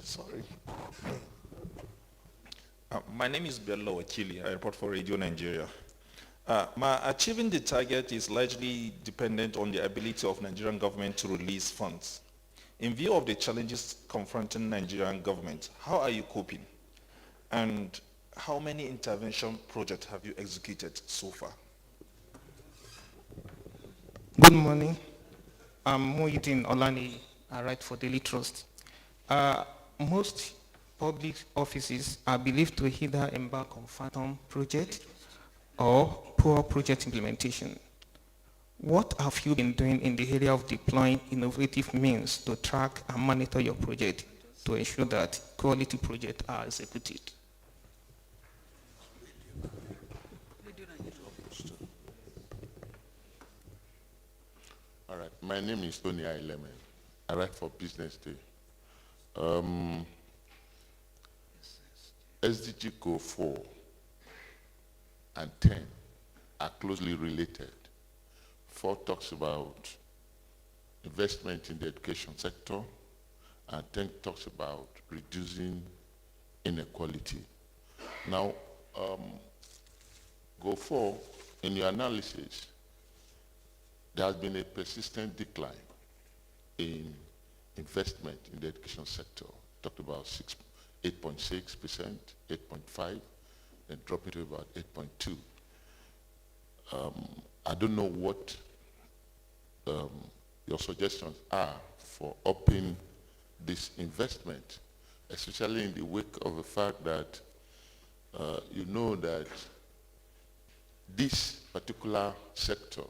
Sorry. My name is Bello Wakili. I report for Radio Nigeria. Achieving the target is largely dependent on the ability of Nigerian government to release funds. In view of the challenges confronting Nigerian government, how are you coping? And how many intervention projects have you executed so far? Good morning. I'm Muhyiddin Olani. I write for Daily Trust. Most public offices are believed to either embark on phantom project or poor project implementation. What have you been doing in the area of deploying innovative means to track and monitor your project to ensure that quality projects are executed? All right, my name is Tony Ailemen. I write for Business Day. SDG Goal 4 and 10 are closely related. 4 talks about investment in the education sector, and 10 talks about reducing inequality. Now, Goal 4 in your analysis, there has been a persistent decline in investment in the education sector. Talked about 8.6%, 8.5%, then dropping to about 8.2%. I don't know what your suggestions are for upping this investment, especially in the wake of the fact that you know that this particular sector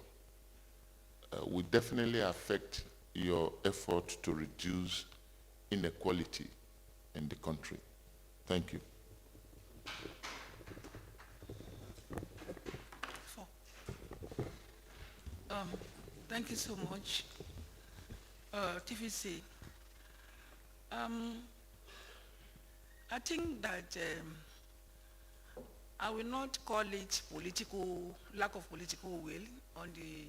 will definitely affect your effort to reduce inequality in the country. Thank you. Thank you so much, TVC. I think that I will not call it lack of political will on the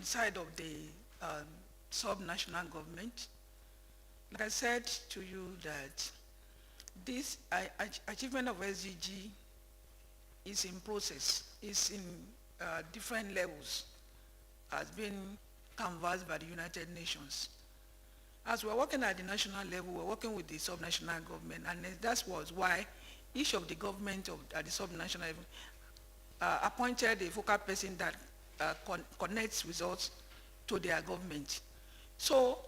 side of the sub-national government. Like I said to you that this achievement of SDG is in process, is in different levels, has been canvassed by the United Nations. As we're working at the national level, we're working with the sub-national government, and that was why each of the government at the sub-national level appointed a focal person that connects results to their government. So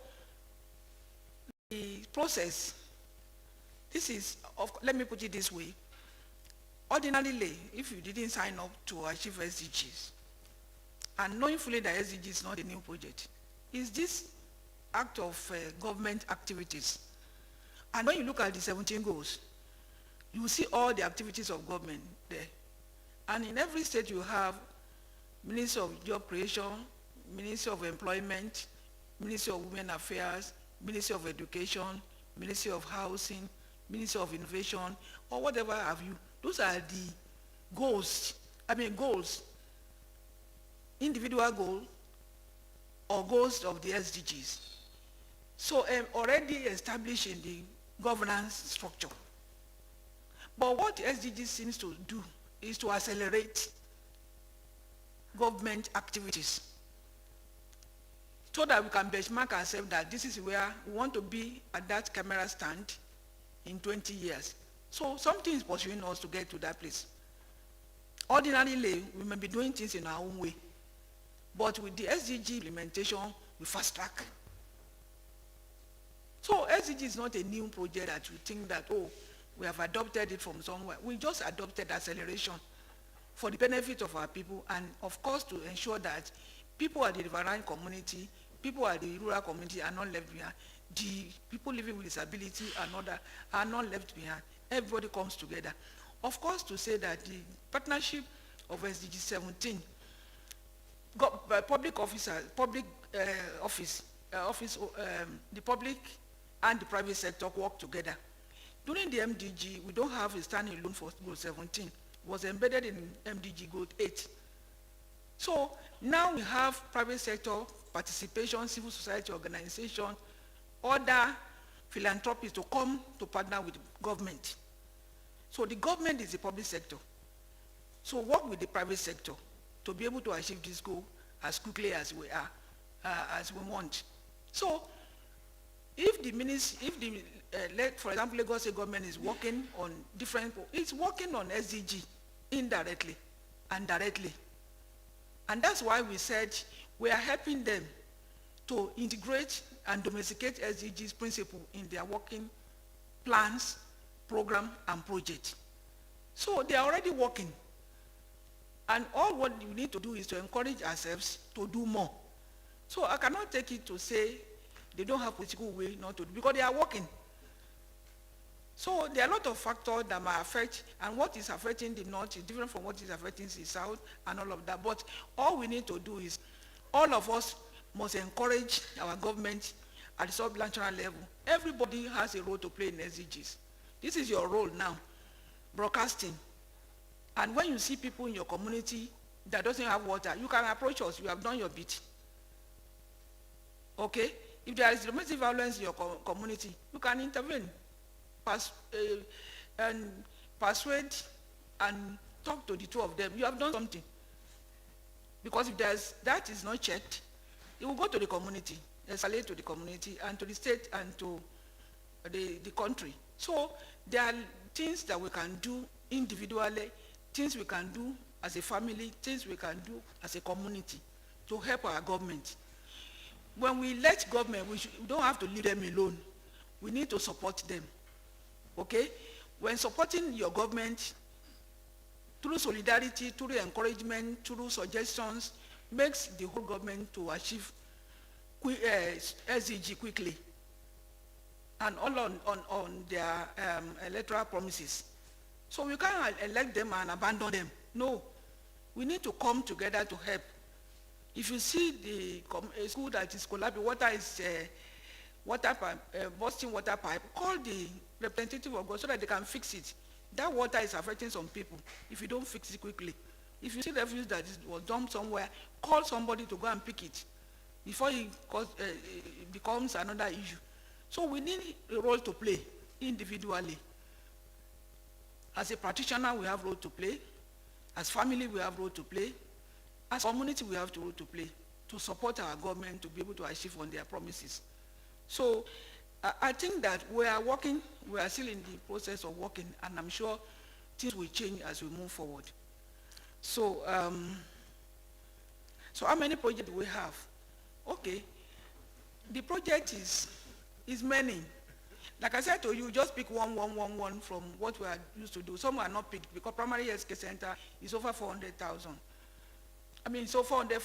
the process, let me put it this way. Ordinarily, if you didn't sign up to achieve SDGs, and knowing fully that SDG is not a new project, is this act of government activities. And when you look at the 17 goals, you will see all the activities of government there. And in every state you have Ministry of Job Creation, Ministry of Employment, Ministry of Women Affairs, Ministry of Education, Ministry of Housing, Ministry of Innovation, or whatever have you. Those are the goals, individual goal or goals of the SDGs. So already established in the governance structure. But what the SDGs seems to do is to accelerate government activities so that we can benchmark ourselves that this is where we want to be at that camera stand in 20 years. So something is pursuing us to get to that place. Ordinarily, we may be doing things in our own way, but with the SDG implementation, we fast track. So SDG is not a new project that you think that, oh, we have adopted it from somewhere. We just adopted acceleration for the benefit of our people, and of course to ensure that people at the riverine community, people at the rural community are not left behind. The people living with disability are not left behind. Everybody comes together. Of course, to say that the partnership of SDG 17, public officers, the public and the private sector work together. During the MDG, we don't have a standing alone for goal 17. It was embedded in MDG goal 8. So now we have private sector participation, civil society organization, other philanthropists to come to partner with the government. So the government is the public sector. So work with the private sector to be able to achieve this goal as quickly as we want. So if the ministry, for example, Lagos State government is working on it's working on SDG indirectly and directly. And that's why we said we are helping them to integrate and domesticate SDGs principle in their working plans, program, and project. So they are already working. And all what you need to do is to encourage ourselves to do more. So I cannot take it to say they don't have political will not to do, because they are working. So there are a lot of factors that might affect, and what is affecting the north is different from what is affecting the south and all of that. But all we need to do is, all of us must encourage our government at the sub-national level. Everybody has a role to play in SDGs. This is your role now, broadcasting. And when you see people in your community that doesn't have water, you can approach us. You have done your bit. Okay? If there is domestic violence in your community, you can intervene, and persuade and talk to the two of them. You have done something. Because if that is not checked, it will go to the community, escalate to the community and to the state and to the country. So there are things that we can do individually, things we can do as a family, things we can do as a community to help our government. When we let government, we don't have to leave them alone. We need to support them, okay? When supporting your government through solidarity, through encouragement, through suggestions, makes the whole government to achieve SDG quickly and all on their electoral promises. So we can't elect them and abandon them. No, we need to come together to help. If you see a school that is collapsing, water is bursting water pipe, call the representative of God so that they can fix it. That water is affecting some people if you don't fix it quickly. If you see refuse that was dumped somewhere, call somebody to go and pick it before it becomes another issue. So we need a role to play individually. As a practitioner, we have a role to play. As family, we have a role to play. As community, we have a role to play to support our government to be able to achieve on their promises. So I think that we are working, we are still in the process of working, and I'm sure things will change as we move forward. So, so how many projects do we have? Okay, the project is many. Like I said to you, just pick one from what we are used to do. Some are not picked because primary health care center is over 400,000. I mean, so 400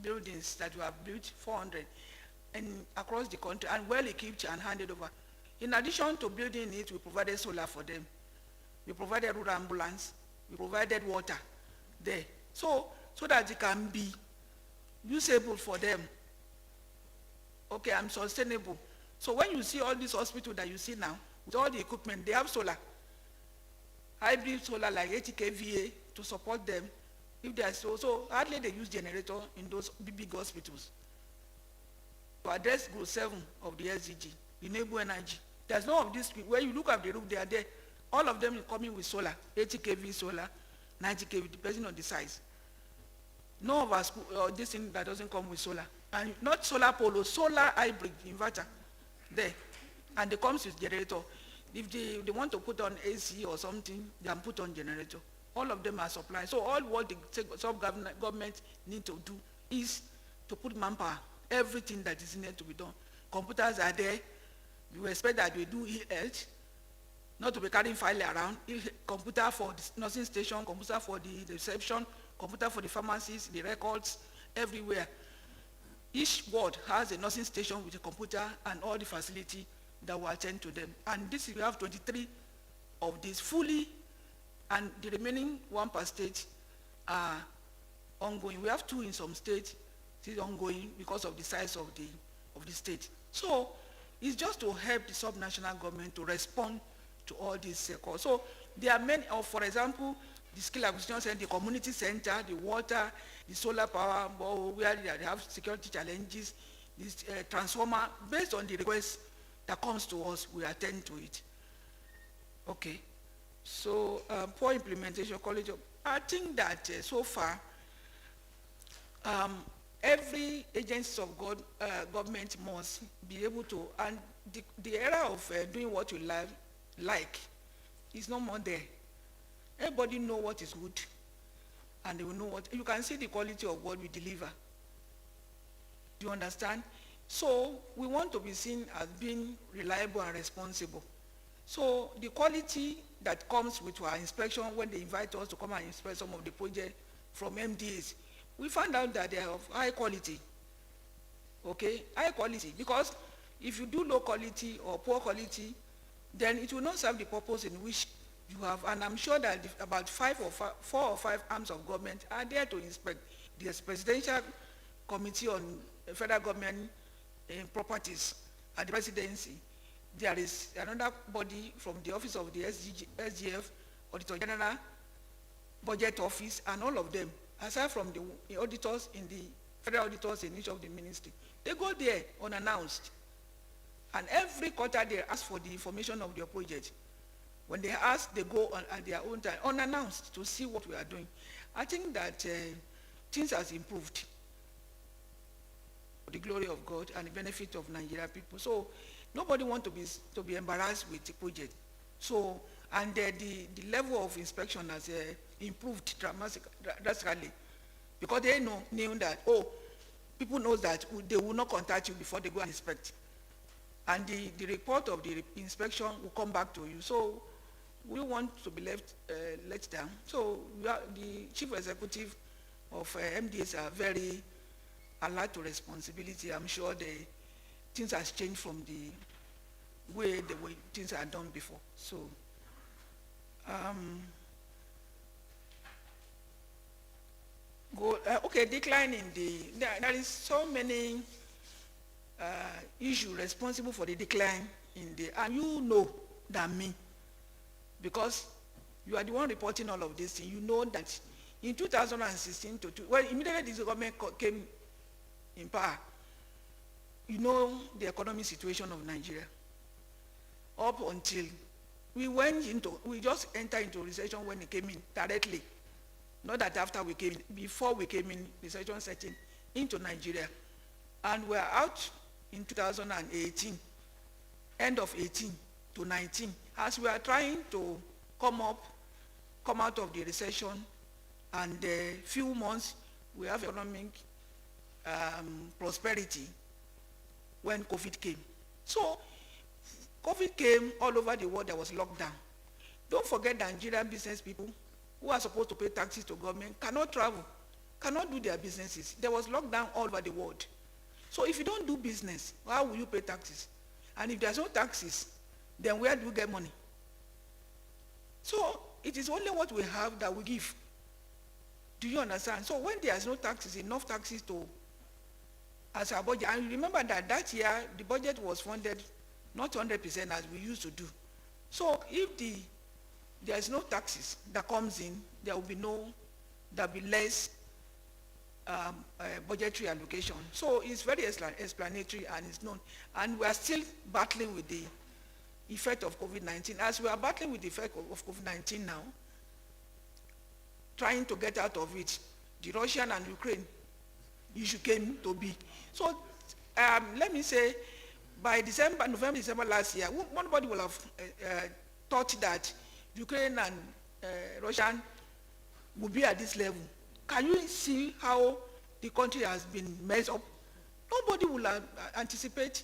buildings that we have built, 400, and across the country, and well equipped and handed over. In addition to building it, we provided solar for them. We provided rural ambulance. We provided water there. So that it can be usable for them. Okay, and sustainable. So when you see all these hospitals that you see now, with all the equipment, they have solar. Hybrid solar like 80 kVA to support them. If they are so hardly they use generator in those big hospitals. To address goal 7 of the SDG, renewable energy. There's no of this, where you look at the roof, they are there. All of them are coming with solar, 80 kV solar, 90 kV, depending on the size. No of our school, this thing that doesn't come with solar. And not solar polo, solar hybrid inverter there. And it comes with generator. If they want to put on AC or something, they can put on generator. All of them are supplied. So all what the government need to do is to put manpower, everything that is needed to be done. Computers are there. You expect that we do e-health, not to be carrying file around. Computer for the nursing station, computer for the reception, computer for the pharmacies, the records, everywhere. Each ward has a nursing station with a computer and all the facility that will attend to them. And this we have 23 of these fully, and the remaining 1 per state are ongoing. We have 2 in some states, still ongoing because of the size of the state. So it's just to help the subnational government to respond to all these calls. So there are many, for example, the skill acquisition center, the community center, the water, the solar power, where they have security challenges, this transformer, based on the request that comes to us, we attend to it. Okay. So poor implementation, college of, I think that so far, every agency of government must be able to, and the era of doing what you like is no more there. Everybody know what is good, and they will know what, you can see the quality of what we deliver. Do you understand? So we want to be seen as being reliable and responsible. So the quality that comes with our inspection when they invite us to come and inspect some of the projects from MDAs, we found out that they are of high quality. Okay, high quality, because if you do low quality or poor quality, then it will not serve the purpose in which you have. And I'm sure that about 4 or 5 arms of government are there to inspect. There's Presidential Committee on Federal Government Properties at the Presidency. There is another body from the Office of the SGF, Auditor General, Budget Office, and all of them, aside from the auditors in the federal auditors in each of the ministry. They go there unannounced. And every quarter they ask for the information of their project. When they ask, they go on at their own time, unannounced, to see what we are doing. I think that things has improved for the glory of God and the benefit of Nigerian people. So nobody wants to be embarrassed with the project. So, and the level of inspection has improved drastically, because they knew that, oh, people know that they will not contact you before they go and inspect. And the report of the inspection will come back to you. So we want to be let down. So the chief executive of MDAs are very alert to responsibility. I'm sure things has changed from the way things are done before. So okay, decline in there is so many issues responsible for the decline in and you know than me, because you are the one reporting all of this thing. You know that in 2016 well, immediately this government came in power, you know the economic situation of Nigeria. Up until we just entered into recession when it came in directly. Not that after we came in, before we came in, recession setting into Nigeria. And we're out in 2018, end of 18 to 19, as we are trying to come out of the recession, and a few months we have economic prosperity when COVID came. So COVID came all over the world. There was lockdown. Don't forget that Nigerian business people who are supposed to pay taxes to government cannot travel, cannot do their businesses. There was lockdown all over the world. So if you don't do business, how will you pay taxes? And if there's no taxes, then where do you get money? So it is only what we have that we give. Do you understand? So when there's no taxes, enough taxes to, as our budget, and remember that year, the budget was funded not 100% as we used to do. So if there's no taxes that comes in, there'll be less budgetary allocation. So it's very explanatory and it's known. And we are still battling with the effect of COVID-19. As we are battling with the effect of COVID-19 now, trying to get out of it, the Russian and Ukraine issue came to be. So let me say, by November, December last year, nobody will have thought that Ukraine and Russia would be at this level. Can you see how the country has been messed up? Nobody will anticipate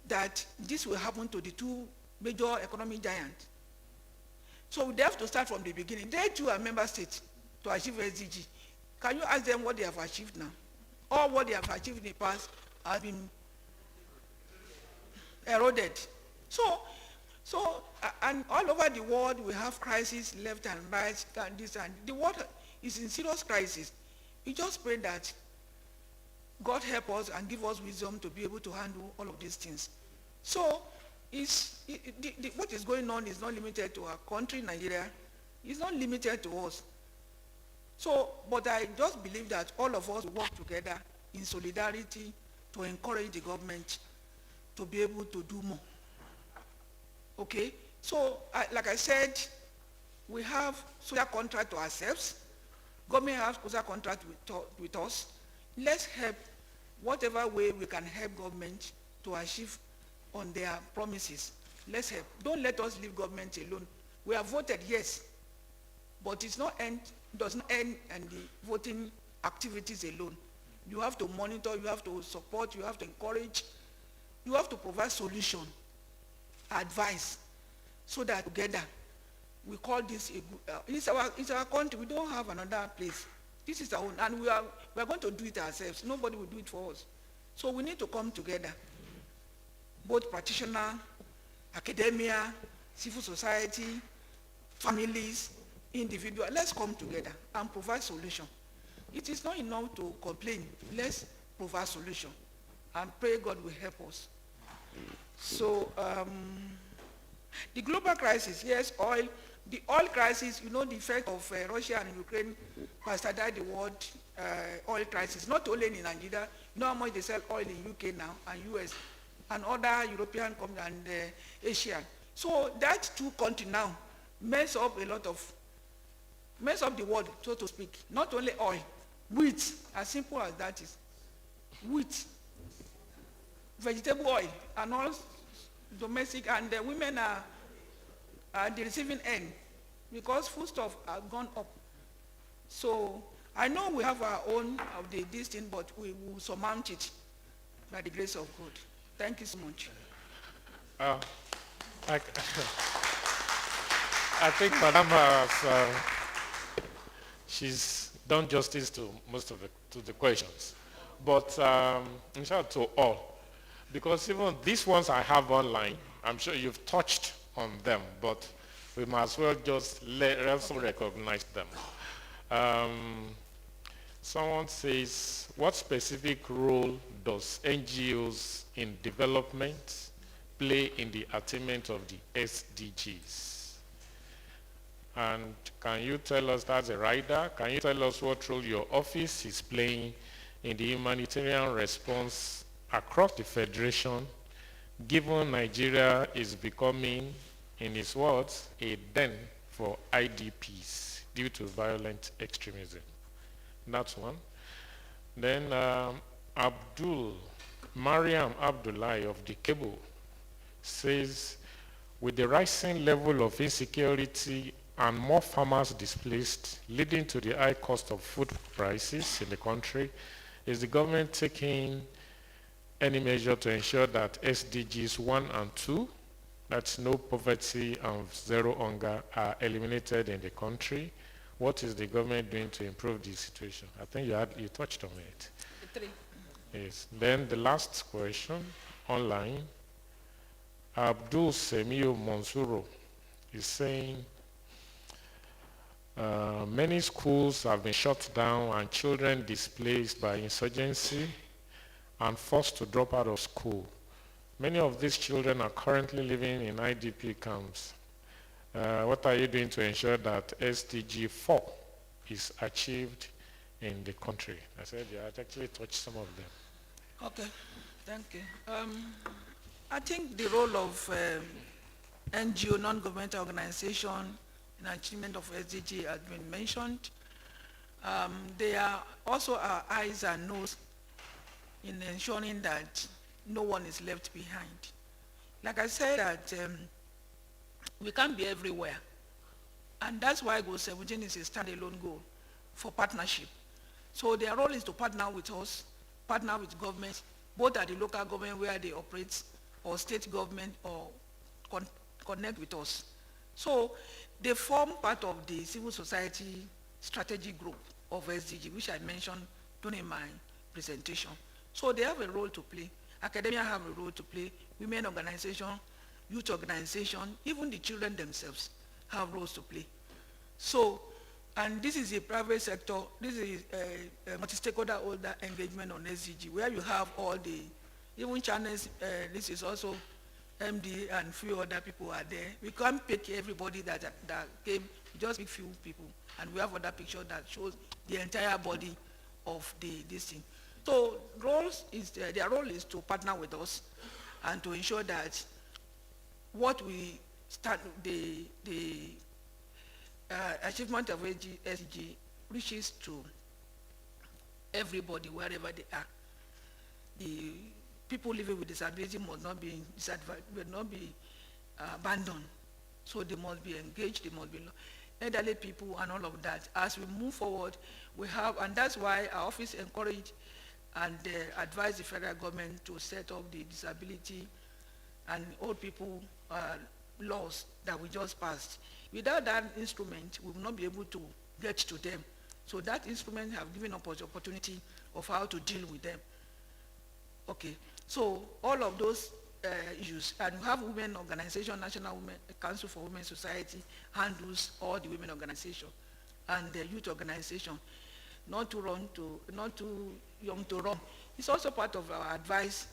that this will happen to the two major economic giants. So they have to start from the beginning. They too are member states to achieve SDG. Can you ask them what they have achieved now? Or what they have achieved in the past has been eroded. So and all over the world we have crises left and right, and this, and the world is in serious crisis. We just pray that God help us and give us wisdom to be able to handle all of these things. So what is going on is not limited to our country, Nigeria. It's not limited to us. So, but I just believe that all of us work together in solidarity to encourage the government to be able to do more. Okay? So, like I said, we have social contract to ourselves. Government has social contract with us. Let's help whatever way we can help government to achieve on their promises. Let's help. Don't let us leave government alone. We have voted yes, but does not end in the voting activities alone. You have to monitor, you have to support, you have to encourage, you have to provide solution, advice, so that together we call this it's our country. We don't have another place. This is our own, and we are going to do it ourselves. Nobody will do it for us. So we need to come together, both practitioners, academia, civil society, families, individuals. Let's come together and provide solution. It is not enough to complain. Let's provide solution and pray God will help us. So the global crisis, yes, oil. The oil crisis, you know, the effect of Russia and Ukraine has started the world oil crisis, not only in Nigeria. You know how much they sell oil in UK now, and US, and other European and Asian. So that two countries now mess up a lot of mess up the world, so to speak. Not only oil, wheat, as simple as that is. Wheat, vegetable oil, and all domestic, and the women are the receiving end because foodstuff are gone up. So I know we have our own of this thing, but we will surmount it by the grace of God. Thank you so much. I think Madam has, she's done justice to most of the questions. But in short, to all, because even these ones I have online, I'm sure you've touched on them, but we might as well just also recognize them. Someone says, what specific role does NGOs in development play in the attainment of the SDGs? And can you tell us, as a writer, can you tell us what role your office is playing in the humanitarian response across the Federation, given Nigeria is becoming, in his words, a den for IDPs due to violent extremism? That's one. Then Mariam Abdullahi of the Cable says, with the rising level of insecurity and more farmers displaced, leading to the high cost of food prices in the country, is the government taking any measure to ensure that SDGs 1 and 2, that's no poverty and zero hunger, are eliminated in the country? What is the government doing to improve the situation? I think you touched on it. 3. Yes. Then the last question online, Abdul Semio Monsuro is saying, many schools have been shut down and children displaced by insurgency and forced to drop out of school. Many of these children are currently living in IDP camps. What are you doing to ensure that SDG 4 is achieved in the country? I said you had actually touched some of them. Okay, thank you. I think the role of NGO, non-governmental organization, in achievement of SDG has been mentioned. They are also our eyes and nose in ensuring that no one is left behind. Like I said, that we can't be everywhere. And that's why Goal 17 is a standalone goal for partnership. So their role is to partner with us, partner with government, both at the local government where they operate, or state government, or connect with us. So they form part of the civil society strategy group of SDG, which I mentioned during my presentation. So they have a role to play. Academia have a role to play. Women organization, youth organization, even the children themselves have roles to play. So, and this is a private sector, this is a multi-stakeholder engagement on SDG, where you have all the, even channels, this is also MD and few other people are there. We can't pick everybody that came, just pick few people. And we have other picture that shows the entire body of this thing. So their role is to partner with us and to ensure that what we start, the achievement of SDG reaches to everybody wherever they are. The people living with disability must not be abandoned. So they must be engaged, they must be elderly people and all of that. As we move forward, we have, and that's why our office encouraged and advised the federal government to set up the disability and old people laws that we just passed. Without that instrument, we will not be able to get to them. So that instrument have given us the opportunity of how to deal with them. Okay, so all of those issues, and we have women organization, National Women Council for Women Society handles all the women organization and the youth organization, not too young to run. It's also part of our advice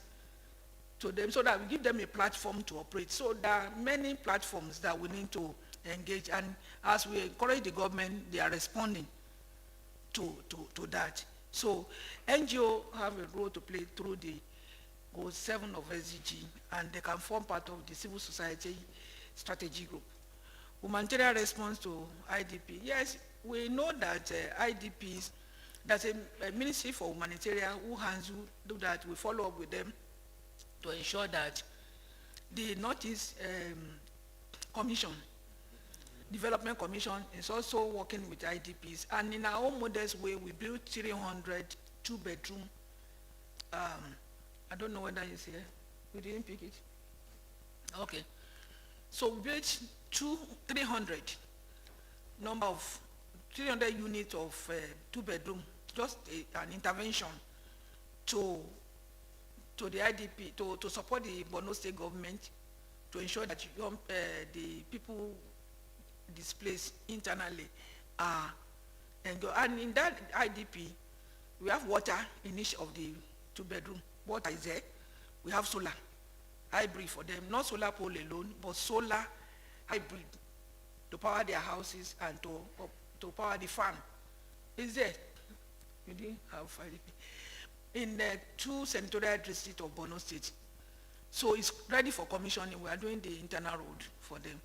to them so that we give them a platform to operate. So there are many platforms that we need to engage, and as we encourage the government, they are responding to that. So NGO have a role to play through the Goal 7 of SDG, and they can form part of the civil society strategy group. Humanitarian response to IDP. Yes, we know that IDPs, there's a ministry for humanitarian who do that. We follow up with them to ensure that the Northeast Commission, Development Commission, is also working with IDPs. And in our own modest way, we built 300 two-bedroom. I don't know whether it's here. We didn't pick it. Okay. So we built 300 number of 300 units of two-bedroom, just an intervention to the IDP, to support the Borno State government, to ensure that the people displaced internally are and in that IDP, we have water in each of the two-bedroom. Water is there. We have solar hybrid for them, not solar pole alone, but solar hybrid to power their houses and to power the farm. Is there? We didn't have IDP. In the 2 senatorial districts of Borno State. So it's ready for commissioning. We are doing the internal road for them.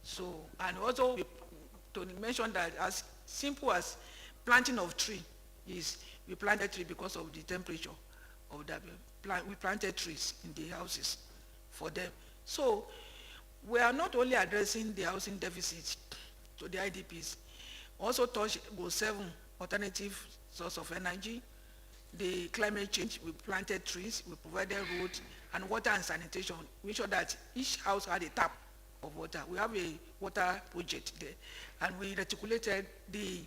So, and also to mention that as simple as planting of tree is, we planted tree because of the temperature of that. We planted trees in the houses for them. So we are not only addressing the housing deficit to the IDPs, also touch Goal 7, alternative source of energy, the climate change. We planted trees, we provided roads, and water and sanitation. We ensure that each house had a tap of water. We have a water project there, and we reticulated the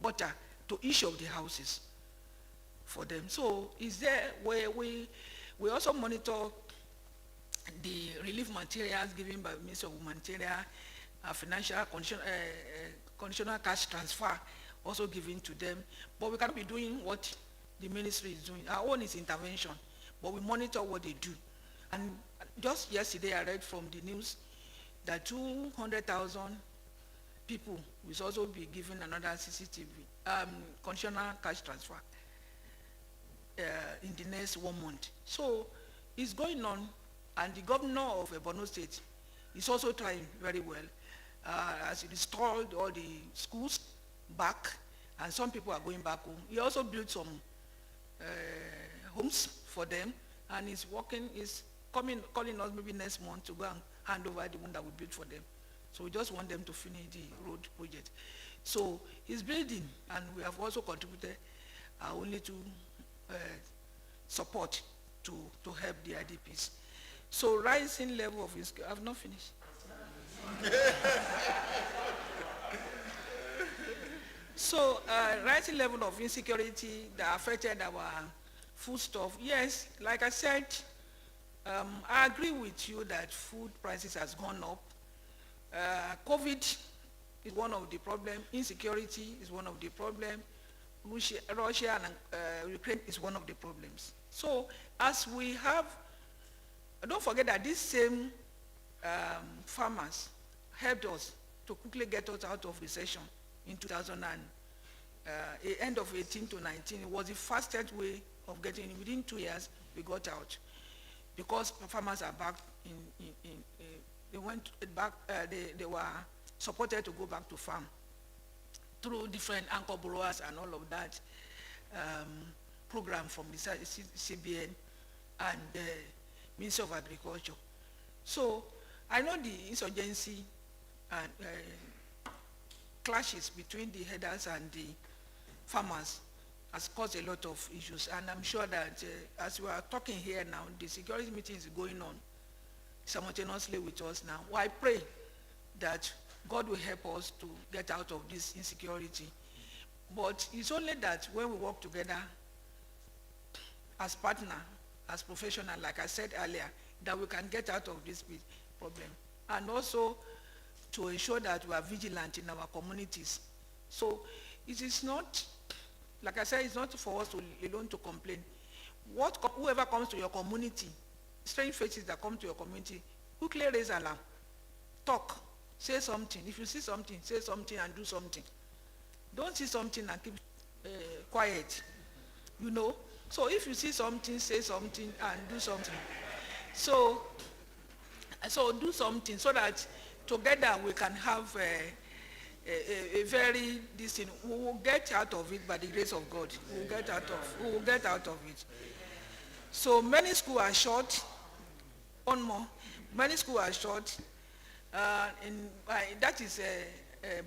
water to each of the houses for them. So is there where we also monitor the relief materials given by the Ministry of Humanitarian, financial conditional cash transfer also given to them. But we cannot be doing what the ministry is doing. Our own is intervention, but we monitor what they do. And just yesterday I read from the news that 200,000 people will also be given another CCTV, conditional cash transfer in the next 1 month. So it's going on, and the governor of Borno State is also trying very well. As he restored all the schools back, and some people are going back home. He also built some homes for them, and he's working, calling us maybe next month to go and hand over the one that we built for them. So we just want them to finish the road project. So he's building, and we have also contributed only to support to help the IDPs. So rising level of insecurity, I've not finished. So rising level of insecurity that affected our foodstuff. Yes, like I said, I agree with you that food prices has gone up. COVID is one of the problems. Insecurity is one of the problems. Russia and Ukraine is one of the problems. So as we have, don't forget that these same farmers helped us to quickly get us out of recession in 2000 and end of 18 to 19. It was the fastest way of getting in. Within 2 years, we got out because farmers are back they went back, they were supported to go back to farm through different anchor borrowers and all of that program from the CBN and the Ministry of Agriculture. So I know the insurgency and clashes between the headers and the farmers has caused a lot of issues, and I'm sure that as we are talking here now, the security meeting is going on simultaneously with us now. Well, I pray that God will help us to get out of this insecurity. But it's only that when we work together as partner, as professional, like I said earlier, that we can get out of this problem. And also to ensure that we are vigilant in our communities. So it is not, like I said, it's not for us alone to complain. Whoever comes to your community, strange faces that come to your community, quickly raise alarm, talk, say something. If you see something, say something and do something. Don't see something and keep quiet, you know. So if you see something, say something and do something. So do something so that together we can have a very this thing. We will get out of it by the grace of God. We will get out of it. So many schools are short. One more. Many schools are short. That is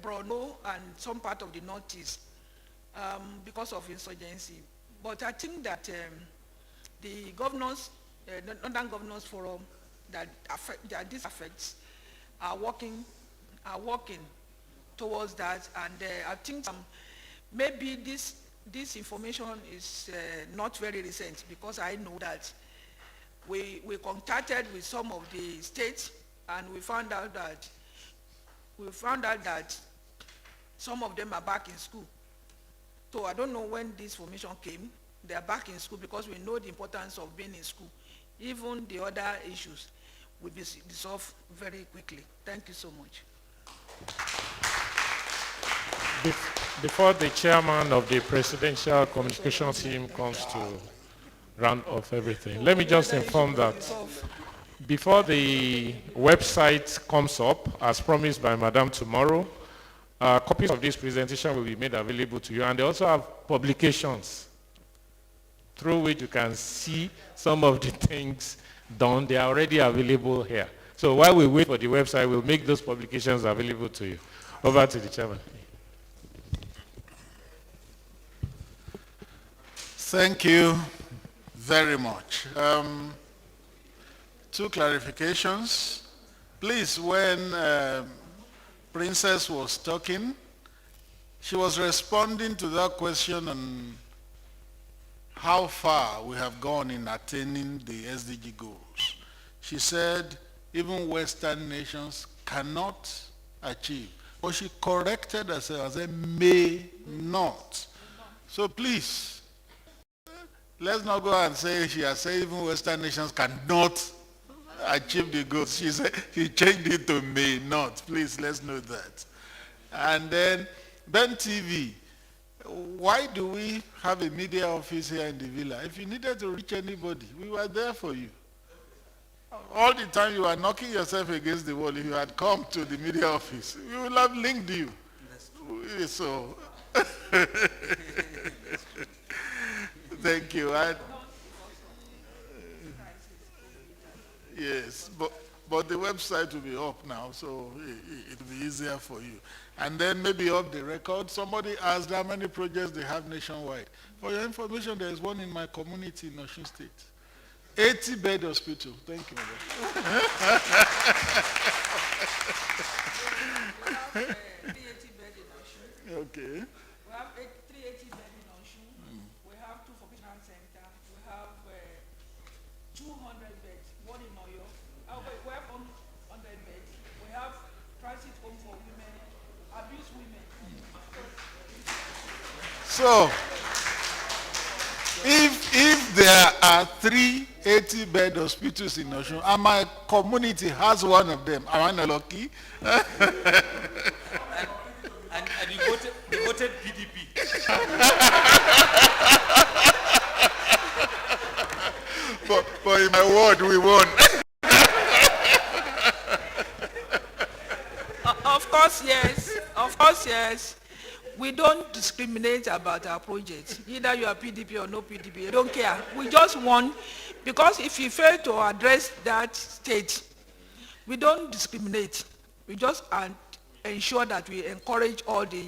Borno and some part of the northeast because of insurgency. But I think that the governors, the Northern Governors Forum, that this affects, are working towards that. And I think maybe this information is not very recent, because I know that we contacted with some of the states, and we found out that some of them are back in school. So I don't know when this information came. They are back in school, because we know the importance of being in school. Even the other issues will be resolved very quickly. Thank you so much. Before the chairman of the presidential communications team comes to round off everything, let me just inform that before the website comes up, as promised by Madam tomorrow, copies of this presentation will be made available to you, and they also have publications through which you can see some of the things done. They are already available here. So while we wait for the website, we'll make those publications available to you. Over to the chairman. Thank you very much. Two clarifications. Please, when Princess was talking, she was responding to that question on how far we have gone in attaining the SDG goals. She said even Western nations cannot achieve. But she corrected herself and said may not. So please, let's not go and say she has said even Western nations cannot achieve the goals. She said she changed it to may not. Please, let's note that. And then Ben TV. Why do we have a media office here in the villa? If you needed to reach anybody, we were there for you. All the time you were knocking yourself against the wall. If you had come to the media office, we would have linked you. So, thank you. Yes, but the website will be up now, so it will be easier for you. And then maybe off the record, somebody asked how many projects they have nationwide. For your information, there is one in my community in Osun State. 80-bed hospital. Thank you. We have 380 bed in Osun. Okay. We have 380 bed in Osun. We have 2 for Vision Center. We have 200 beds, one in Oyo. We have 100 beds. We have transit home for women, abused women. So, if there are 380-bed hospitals in Osun, and my community has one of them, am I not lucky? and they voted PDP. but in my ward, we won. Of course, yes. Of course, yes. We don't discriminate about our projects. Either you are PDP or no PDP, we don't care. We just want, because if you fail to address that state, we don't discriminate. We just ensure that we encourage all the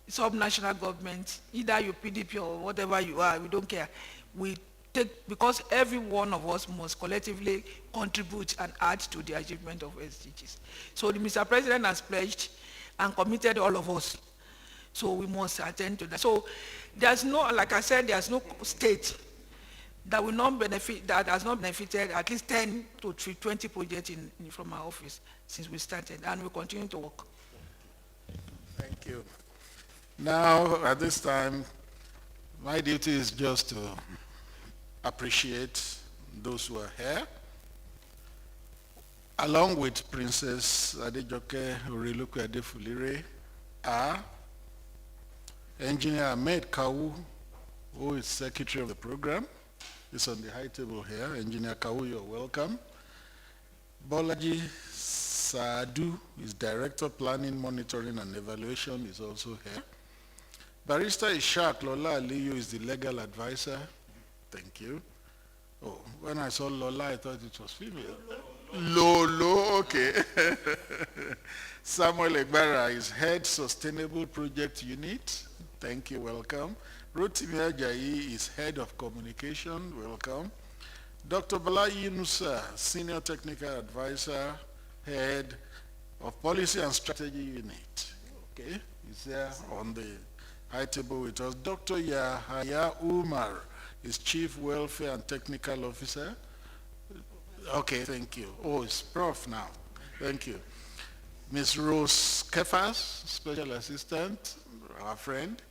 sub-national governments, either you PDP or whatever you are, we don't care. We take, because every one of us must collectively contribute and add to the achievement of SDGs. So the Mr. President has pledged and committed all of us. So we must attend to that. So there's no, like I said, there's no state that will not benefit, that has not benefited at least 10 to 20 projects from our office since we started, and we continue to work. Thank you. Now, at this time, my duty is just to appreciate those who are here, along with Princess Adejoke Orelope-Adefulire, Engineer Ahmed Kawu, who is Secretary of the Program, is on the high table here. Engineer Kawu, you're welcome. Bolaji Sadu is Director Planning, Monitoring and Evaluation, is also here. Barrister Ishaq Lola Aliyu is the Legal Advisor. Thank you. Oh, when I saw Lola, I thought it was female. Lolo, okay. Samuel Egbara is Head Sustainable Project Unit. Thank you, welcome. Rotimi Ajayi is Head of Communication, welcome. Dr. Bala Yunusa, Senior Technical Advisor, Head of Policy and Strategy Unit. Okay, he's there on the high table with us. Dr. Yahaya Umar is Chief Welfare and Technical Officer. Okay, thank you. Oh, it's Prof now. Thank you. Ms. Rose Kefas, Special Assistant, our friend.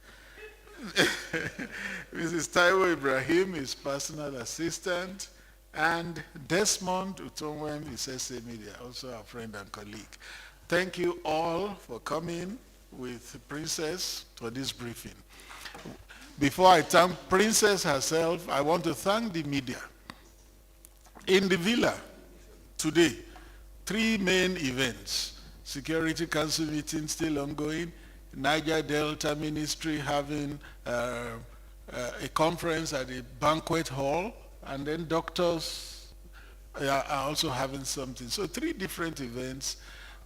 Mrs. Taiwo Ibrahim is Personal Assistant. And Desmond Utonwem is SSA Media, also our friend and colleague. Thank you all for coming with Princess for this briefing. Before I thank Princess herself, I want to thank the media. In the villa today, 3 main events. Security Council meeting still ongoing, Niger Delta Ministry having a conference at a banquet hall, and then doctors are also having something. So 3 different events,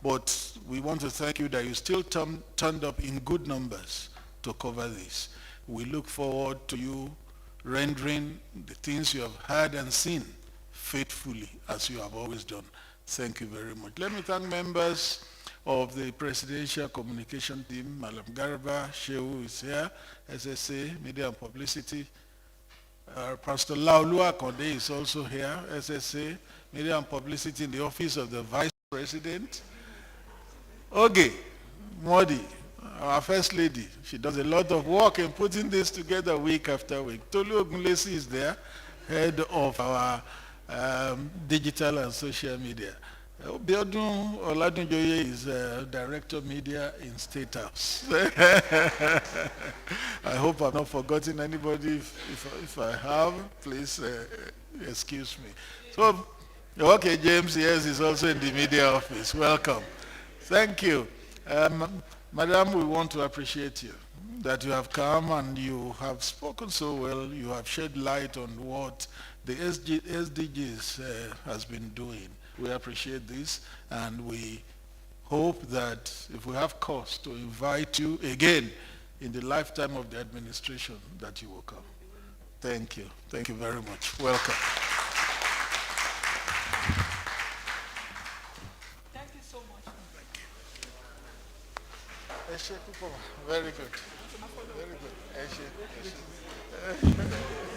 but we want to thank you that you still turned up in good numbers to cover this. We look forward to you rendering the things you have heard and seen faithfully, as you have always done. Thank you very much. Let me thank members of the Presidential Communication Team. Malam Garba Shehu is here, SSA, Media and Publicity. Pastor Laulu Akonde is also here, SSA, Media and Publicity in the Office of the Vice President. Oge Modi, our First Lady, she does a lot of work in putting this together week after week. Tolu Ogunlesi is there, Head of our Digital and Social Media. Biodun Oladunjoye is Director Media in State House. I hope I've not forgotten anybody. If I have, please excuse me. So, okay, James, yes, is also in the media office. Welcome. Thank you. Madam, we want to appreciate you, that you have come and you have spoken so well. You have shed light on what the SDGs has been doing. We appreciate this, and we hope that if we have cause to invite you again in the lifetime of the administration, that you will come. Thank you. Thank you very much. Welcome. Thank you so much. Very good. Very good.